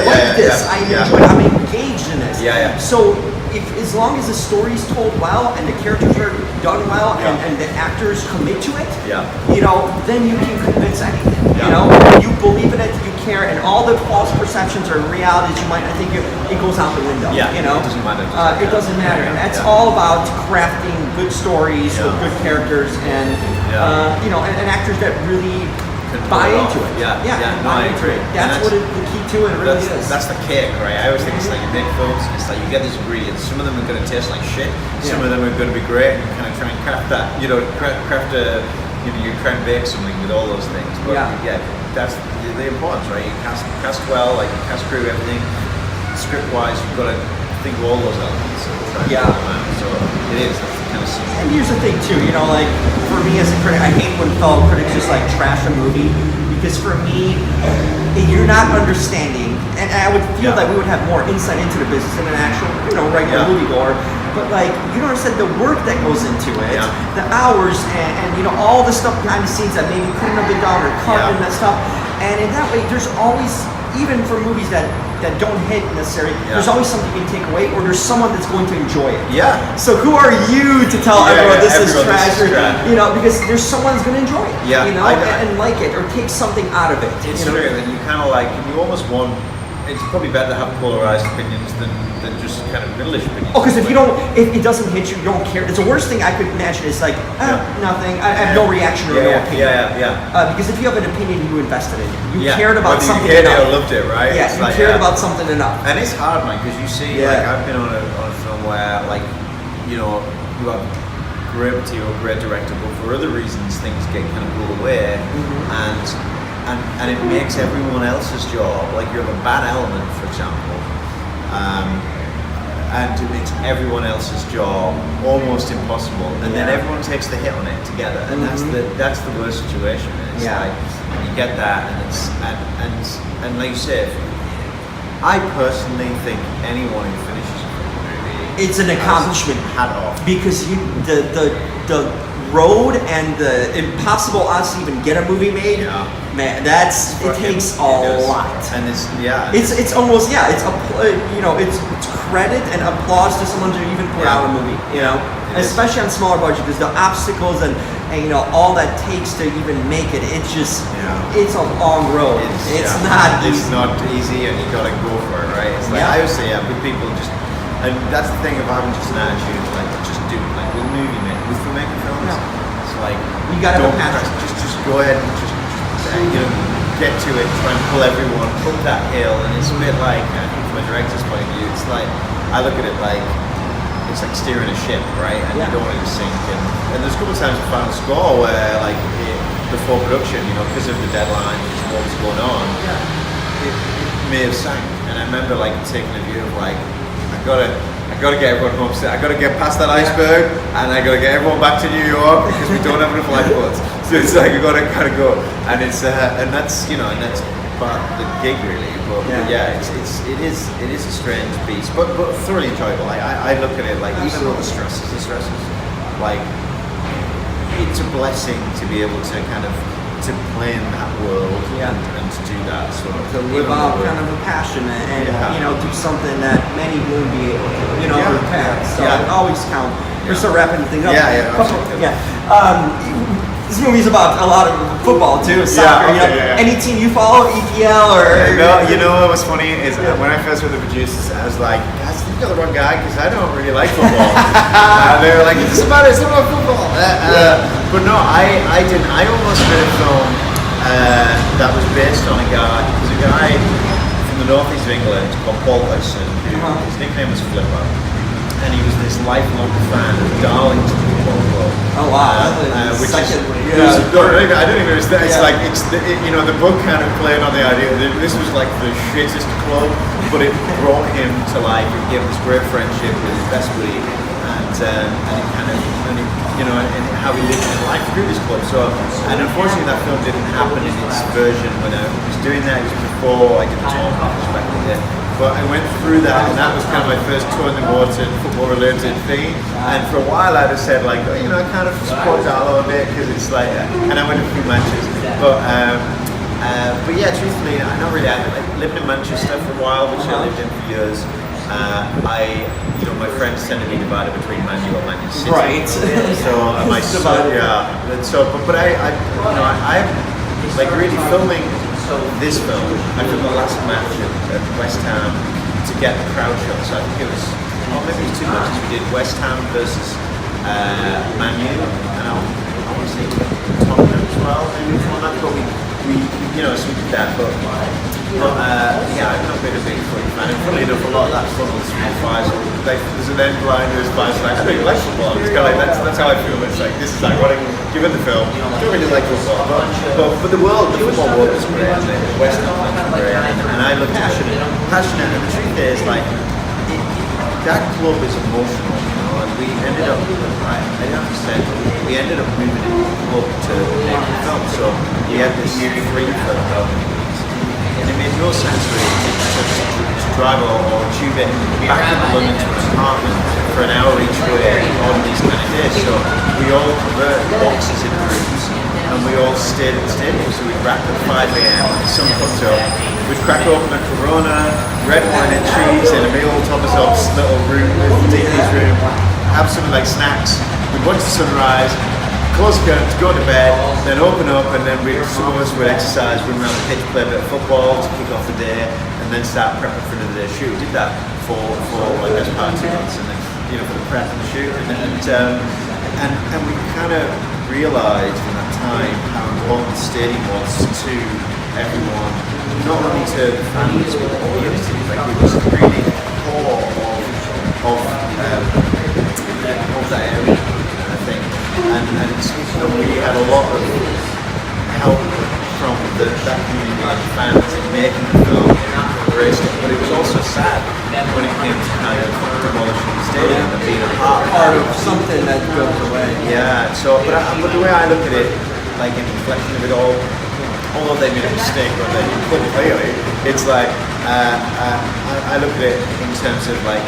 like this. I enjoy it. I'm engaged in this. Yeah. So as long as the story's told well and the characters are done well and the actors commit to it, then you can convince anything. You believe in it, you care, and all the false perceptions or realities you might. I think it goes out the window. Yeah. It doesn't matter. It doesn't matter, and that's all about crafting good stories with good characters and and actors that really buy into it. I agree. That's what the key to it really is. That's the cake, right? I always think it's like you make films, and it's like you get these ingredients. Some of them are going to taste like shit. Some of them are going to be great, and you kind of try and craft that. Craft a. You try and bake something with all those things. But that's the importance, right? You cast well, like you cast crew, everything. Script-wise, you've got to think of all those elements. So it is. That's the kind of scene. And here's the thing too, like for me as a critic, I hate when fellow critics just like trash a movie, because for me, you're not understanding, and I would feel that we would have more insight into the business than an actual, regular moviegoer. But like, you don't understand the work that goes into it, the hours, and all the stuff behind the scenes that maybe couldn't have been done or cut and messed up. And in that way, there's always, even for movies that don't hit necessarily, there's always something you can take away, or there's someone that's going to enjoy it. Yeah. So who are you to tell everyone this is trash? Because there's someone who's going to enjoy it. And like it, or take something out of it. It's true, and you kind of like, you almost want. It's probably better to have polarized opinions than just kind of middle-ish opinions. Oh, because if it doesn't hit you, you don't care. It's the worst thing I could imagine. It's like, nothing. I have no reaction or no opinion. Because if you have an opinion, you invested in it. You cared about something enough. You loved it, right? Yeah, you cared about something enough. And it's hard, man, because you see, like, I've been on a film where, like, you have great material, great director, but for other reasons, things get kind of pulled away, and it makes everyone else's job, like you have a bad element, for example, and it makes everyone else's job almost impossible, and then everyone takes the hit on it together, and that's the worst situation. It's like you get that, and it's and like you said, I personally think anyone who finishes a movie, it's an accomplishment. Hat off, because the road and the impossible odds to even get a movie made, man, it takes a lot. And it's almost it's credit and applause to someone to even put out a movie, especially on smaller budget, because the obstacles and all that takes to even make it, it's just it's a long road. It's not easy, and you gotta go for it, right? It's like I always say, with people just. And that's the thing of having just an attitude, like just do, like with movie making, with filmmaking films. It's like you gotta have a passion. Just go ahead and just get to it, try and pull everyone up that hill. And it's a bit like, from a director's point of view, it's like I look at it like it's like steering a ship, right? And you don't want it to sink. And there's a couple of times in Final Score where like before production, because of the deadline, because of what was going on, it may have sank. And I remember like taking a view of like. I gotta get everyone home. I gotta get past that iceberg, and I gotta get everyone back to New York because we don't have enough lifeboats. So it's like I gotta kind of go, and it's and that's part of the gig really. But it is a strange beast, but thoroughly enjoyable. I look at it like even though the stresses, like it's a blessing to be able to kind of to play in that world and to do that sort of to live out kind of a passion and do something that many won't be able to their parents. So it always counts. We're still wrapping things up. This movie's about a lot of football too, soccer. Any team you follow, EPL or? What was funny is when I first heard the producers, I was like, guys, I think you're the wrong guy because I don't really like football. They were like, it's about football. But no, I didn't. I almost made a film that was based on a guy. There's a guy from the northeast of England called Paul Hudson, who his nickname was Flipper. And he was this lifelong fan of Darlington Football Club. Oh wow! Which is, I don't even know. It's like the book kind of played on the idea that this was like the shittest club, but it brought him to life. It gave him this great friendship with his best buddy, and it kind of and how he lived his life through this club. So, and unfortunately, that film didn't happen in its version when I was doing that. It was before I did the talk. It was back in the it. But I went through that, and that was kind of my first toe in the water football-related thing. And for a while, I just said like, you know, I kind of support Darlow a bit because it's like, and I went to a few matches. But yeah, truthfully, I not really. I lived in Manchester for a while, which I lived in for years. My friends tend to be divided between Man U and Man City. Right. So my son, yeah. But I like really filming this film. I filmed the last match at West Ham to get the crowd shot. So I think it was, maybe it was 2 matches. We did West Ham versus Man U, and obviously Tottenham as well. Maybe one that, but we so we did that. But yeah, I've not been a big footy fan. And funnily enough, a lot of that funnels through fires. There's an end line, there's fires like, I don't really like football. It's kind of like, that's how I feel. It's like, this is ironic, given the film, I don't really like football. But the football world is great, and the West Ham fans are great, and I look passionate. And the truth is, like, that club is emotional, and we ended up, I have to say, we ended up moving into the club to make the film. So we had this free film. And it made no sense really to drive or tube it back from London to an apartment for an hour each way on these kind of days. So we all converted boxes into rooms, and we all stayed at the stadium. So we'd wrap at 5 a.m. The sun comes up. We'd crack open a Corona, red wine and cheese in a meal Thomas Hobbs little room, Dicky's room. Have something like snacks. We'd watch the sunrise. Close curtains, go to bed, then open up, and then some of us would exercise, run around the pitch, play a bit of football to kick off the day, and then start prepping for another day's shoot. We did that for like best part of 2 months, and then for the prep and the shoot, and we kind of realised in that time how important the stadium was to everyone, not only to the fans but the community. Like it was really core of that area, I think. And we had a lot of help from that community and fans in making the film, embraced it. But it was also sad when it came to kind of demolishing the stadium and being a part of something that goes away. Yeah. So, but the way I look at it, like in reflection of it all, although they made a mistake, but they put it clearly, it's like I look at it in terms of like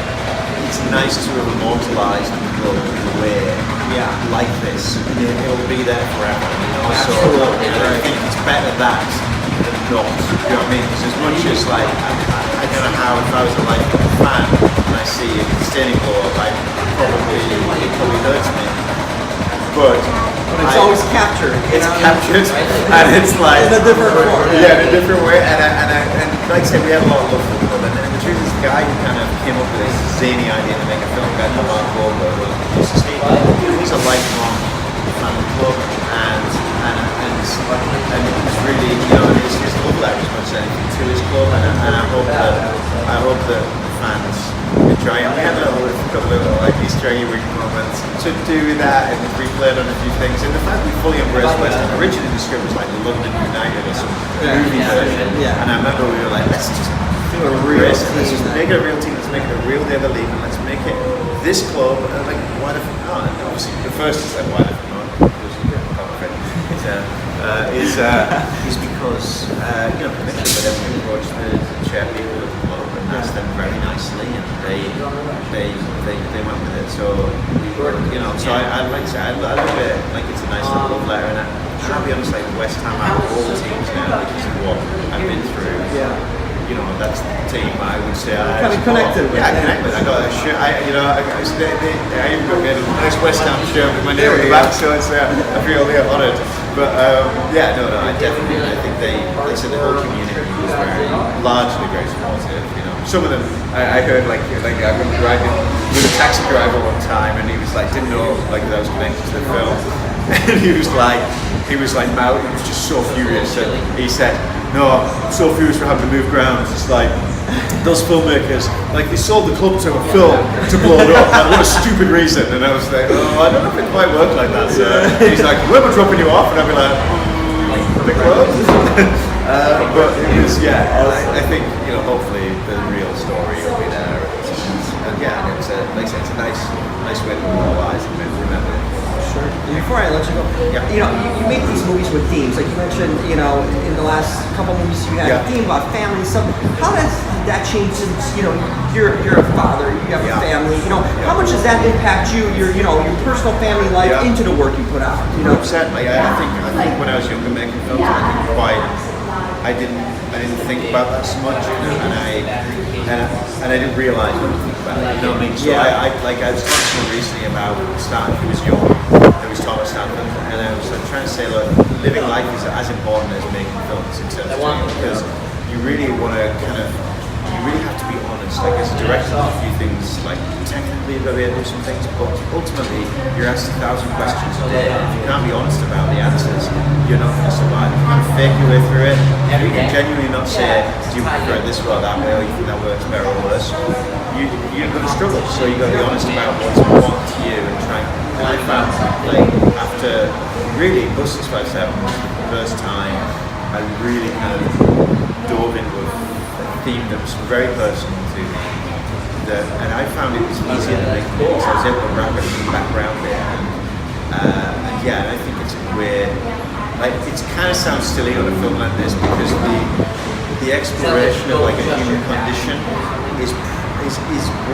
it's nice to have immortalized the club in a way. Yeah, like this, it'll be there forever. So I think it's better that than not. You know what I mean? Because as much as like I don't know how if I was a lifelong fan and I see it standing glow up, it probably hurts me. But it's always captured. It's captured, and it's like in a different form. Yeah, in a different way. And like I said, we had a lot of love for the club. And the truth is, the guy who kind of came up with this zany idea to make a film, a guy called Mark Wahlberg, he's a lifelong fan of the club, and it's really, it's his love letter as much as anything to his club, and I hope that the fans enjoy it. We had a couple of like Easter eggy week moments to do that, and we played on a few things. And the fact we fully embraced West Ham. Originally the script was like London United or some movie version, and I remember we were like, let's just do a real team. Let's just make it a real team. Let's make it a real David Leave, and let's make it this club. And like, why the fuck not? And obviously the first is like, why the fuck not? Is because permission, but then we approached the chair people of the club and asked them very nicely, and they went with it. So we were, so I like to say, I look at it like it's a nice little love letter, and I'll be honest, like West Ham out of all the teams now because of what I've been through. Yeah. That's the team I would say I kind of connected with. Yeah, I connect with. I got a shirt. I even got a nice West Ham shirt with my name on the back, so I feel honoured. But I definitely. I think they said the whole community was largely very supportive. Some of them I heard like I remember driving with a taxi driver one time, and he was like didn't know like that I was connected to the film, and he was just so furious. And he said, "No, I'm so furious for having to move grounds. It's like those filmmakers, like they sold the club to a film to blow it up. Like, what a stupid reason." And I was like, "Oh, I don't know if it quite worked like that." So he's like, "Where am I dropping you off?" And I'd be like, "The club." But it was, I think hopefully the real story will be there. And it's a nice way to memorialize and remember it. Sure. Before I let you go, you know, you make these movies with themes. Like you mentioned, you know, in the last couple movies you had a theme about family and stuff. How has that changed since, you know, you're a father, you have a family, you know, how much does that impact you, your personal family life into the work you put out? You know, certainly. I think when I was younger making films, I didn't think about that so much, you know, and I didn't realize what to think about it. You know what I mean? So I was talking to someone recently about Stanford, who was young, who was talking about Stanford, and I was trying to say, look, living life is as important as making films in terms of doing it, because you really want to you really have to be honest. Like as a director, a few things, like technically you've got to be able to do some things, but ultimately you're asked 1,000 questions a day. If you can't be honest about the answers, you're not going to survive. You can't fake your way through it. If you can genuinely not say, do you prefer it this way or that way, or you think that works better or worse, you're going to struggle. So you've got to be honest about what's important to you and try. And I found, like, after really Buses 57 was the first time I really kind of dove into a theme that was very personal to me, and I found it was easier to make movies. I was able to wrap it in the background there, and yeah, and I think it's a weird, like, it kind of sounds silly on a film like this because the exploration of like a human condition is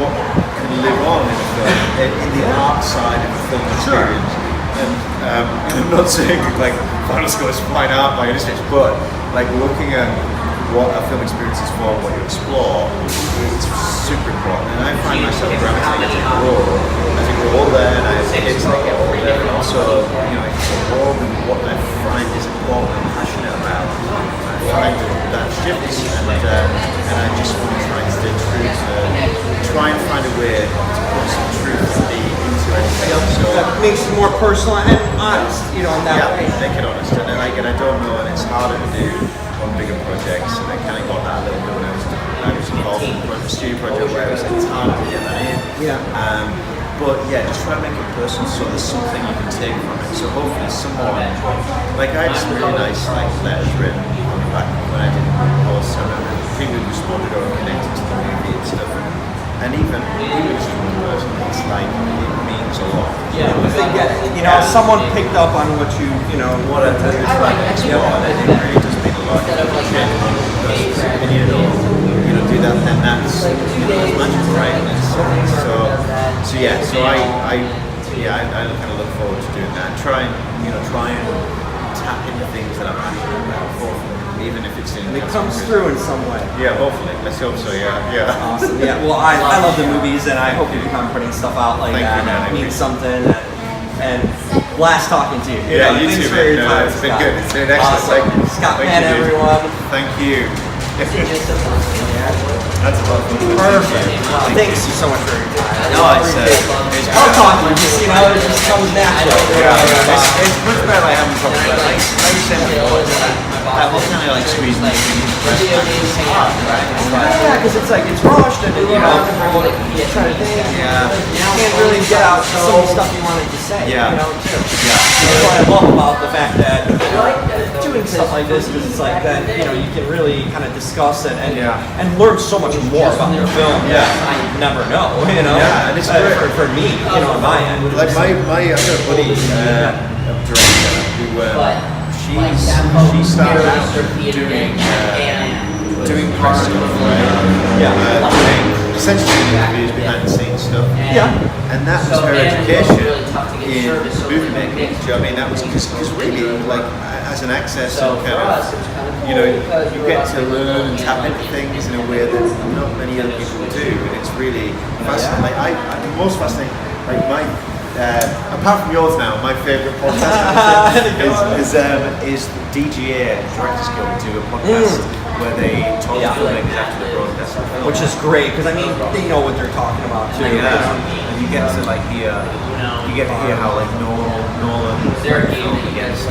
what can live on in a film, in the art side of the film experience. And I'm not saying like final score is fine art by any stretch, but like looking at what a film experience is for, what you explore, it's super important. And I find myself gravitating to grow as I grow older, and I have kids that get older, and also, you know, I get involved in what I find is important and passionate about. I find that shifts, and I just want to try and stay true to try and find a way to put some truth into anything. So that makes it more personal and honest, you know, in that way. Make it honest, and I don't know, and it's harder to do on bigger projects, and I kind of got that a little bit when I was involved in a studio project where it's harder to get that in. But yeah, just try to make it personal so there's something you can take from it. So hopefully someone, like I had some really nice like letters written on the back when I did the post, and people who responded or connected to the movie and stuff. And even just one person, it's like, it means a lot. Yeah, because they get it. You know, someone picked up on what you know, what I did. And it really does mean a lot. Change one person's opinion or, you know, do that, then that's, you know, that's magical, right? And so I kind of look forward to doing that. Try and tap into things that I'm passionate about, hopefully, even if it's in. And it comes through in some way. Yeah, hopefully. Let's hope so. Yeah. Awesome. Yeah. Well, I love the movies, and I hope you become putting stuff out like Thank that. You, man. It means something. And blast talking to you. Yeah, you thanks too, for your man. time, It's been Scott. good. It's been excellent. Awesome. Scott Mann, everyone. Thank you. That's a lot of fun. Perfect. Well, thanks so much for your time. No, it's I'll talk to you. Just, you know, it just comes natural. It's much better I haven't talked about it. Like you said before, that whole kind of like squeezing the things. Yeah, because it's like it's rushed and you know, trying to think. Yeah. You can't really get out some of the stuff you wanted to say. Yeah. You know, too. Yeah. That's what I love about the fact that doing stuff like this, because it's like that, you know, you can really kind of discuss it and learn so much more about your film. Yeah. I never know, you know. Yeah, and it's for me, you know, on my end. Like I've got a buddy, a director who she started out doing press stuff, right? Doing essentially interviews, behind the scenes stuff. Yeah. And that was her education in movie making. Do you know what I mean? That was because really, like, as an access and kind of, you know, you get to learn and tap into things in a way that not many other people do, and it's really fascinating. Like, I'm most fascinating. Like apart from yours now, my favourite podcast is DGA, Directors Guild, do a podcast where they talk to filmmakers after the broadcast of the film. Which is great, because I mean, they know what they're talking about too. And you get to like hear, how like Nolan against,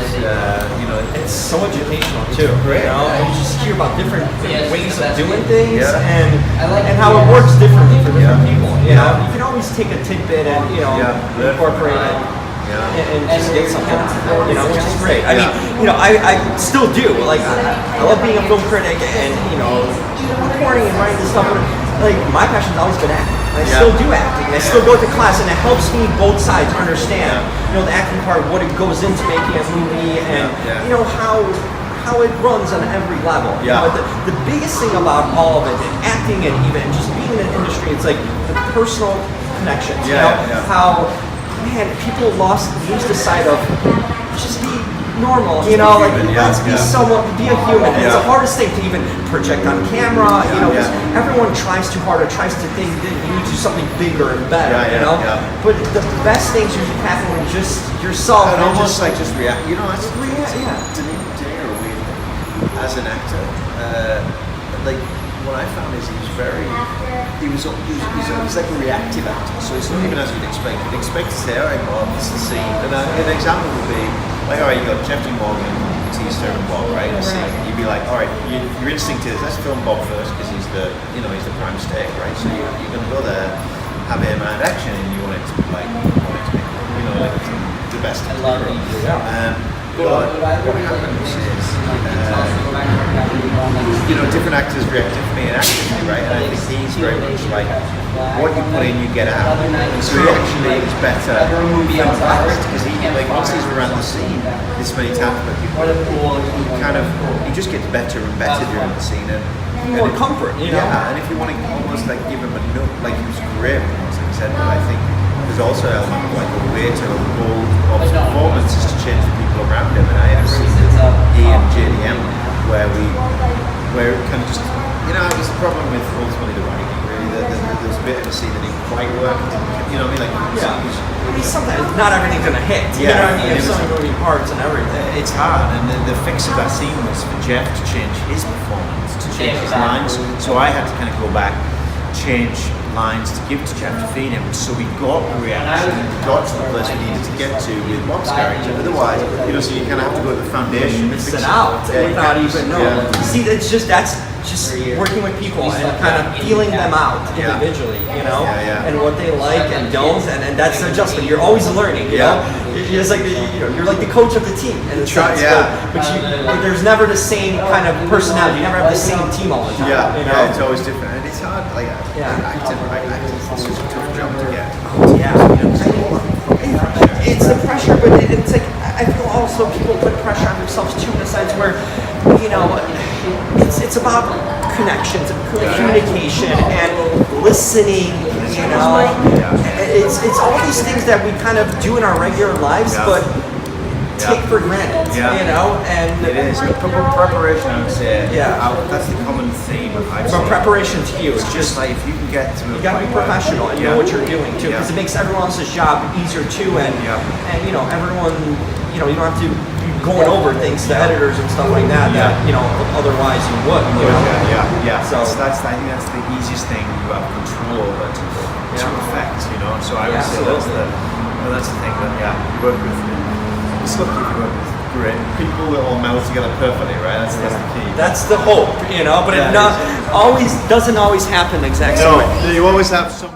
you know, it's so educational too. Great. You know, and you just hear about different ways of doing things Yeah. and how it works differently for different people. You know, you can always take a tidbit and incorporate it. And just get something, you know, which is great. I mean, you know, I still do. Like, I love being a film critic and, you know, recording and writing this stuff. But like my passion's always been acting. I still do acting. I still go to class, and it helps me both sides understand, you know, the acting part, what it goes into making a movie, and you know how it runs on every level. Yeah. But the biggest thing about all of it, and acting and even just being in an industry, it's like the personal connections. You know how, man, people lose the sight of just be normal, you know, like let's be someone, be a human. And it's the hardest thing to even project on camera, you know, because everyone tries too hard or tries to think that you need to do something bigger and better, you know. But the best things usually happen when just yourself and almost just like just react. You know, that's react. De Niro, as an actor, like what I found is he's like a reactive actor. So it's not even as you'd expect. You'd expect to say, all right, Bob, this is the scene. And an example would be, like, all right, you got Jeffrey Morgan, Batista, and Bob, right? You'd be like, all right, your instinct is let's film Bob first because he's the prime stake, right? So you're going to go there, have him and action, and you want it to be like, like the best. I love it. But what happens is, different actors react differently and actively, right? And I think he's very much like, what you put in, you get out. So he actually is better because once he's around the scene this many times, he just gets better and better during the scene. And more comfort, you know? Yeah, and if you want to almost like give him a note, like he was great, like I said, but I think there's also an element of like a way to hold Bob's performance is to change the people around him, and I have seen he and JDM where it kind of just, it was a problem with ultimately the writing, really. There's a bit of a scene that didn't quite work, you know what I mean? Like, sometimes not everything's gonna hit, you know what I mean? There's so many moving parts and everything. It's hard, and the fix of that scene was for Jeff to change his performance, to change his lines, so I had to kind of go back, change lines to give to Jeff to feed him, so we got the reaction, got to the place we needed to get to with Bob's character. Otherwise, so you kind of have to go to the foundation, miss it out, without even knowing. See, that's just working with people and kind of feeling them out individually, you know, and what they like and don't, and that's the adjustment. You're always learning, you know. It's like you're like the coach of the team, and but there's never the same kind of personality. You never have the same team all the time. You know? It's always different, and it's hard. Like acting, it's just a tough job to get. It's the pressure, but it's like I feel also people put pressure on themselves too, in a sense where, you know, it's about connections and communication and listening. You know, it's all these things that we kind of do in our regular lives, but take for granted. You know, and it is preparation. I would say, that's the common theme. But preparation's huge. It's just like if you can get to, you got to be professional and know what you're doing too, because it makes everyone else's job easier too, and you know, everyone, you know, you don't have to be going over things to editors and stuff like that. That you know, otherwise you would. You know? So I think that's the easiest thing you have control over to affect. You know, so I would say that's the thing that you work with. It's lucky if you work with great people that all meld together perfectly, right? That's the key. That's the hope, you know, but it doesn't always happen exactly. No, you always have some.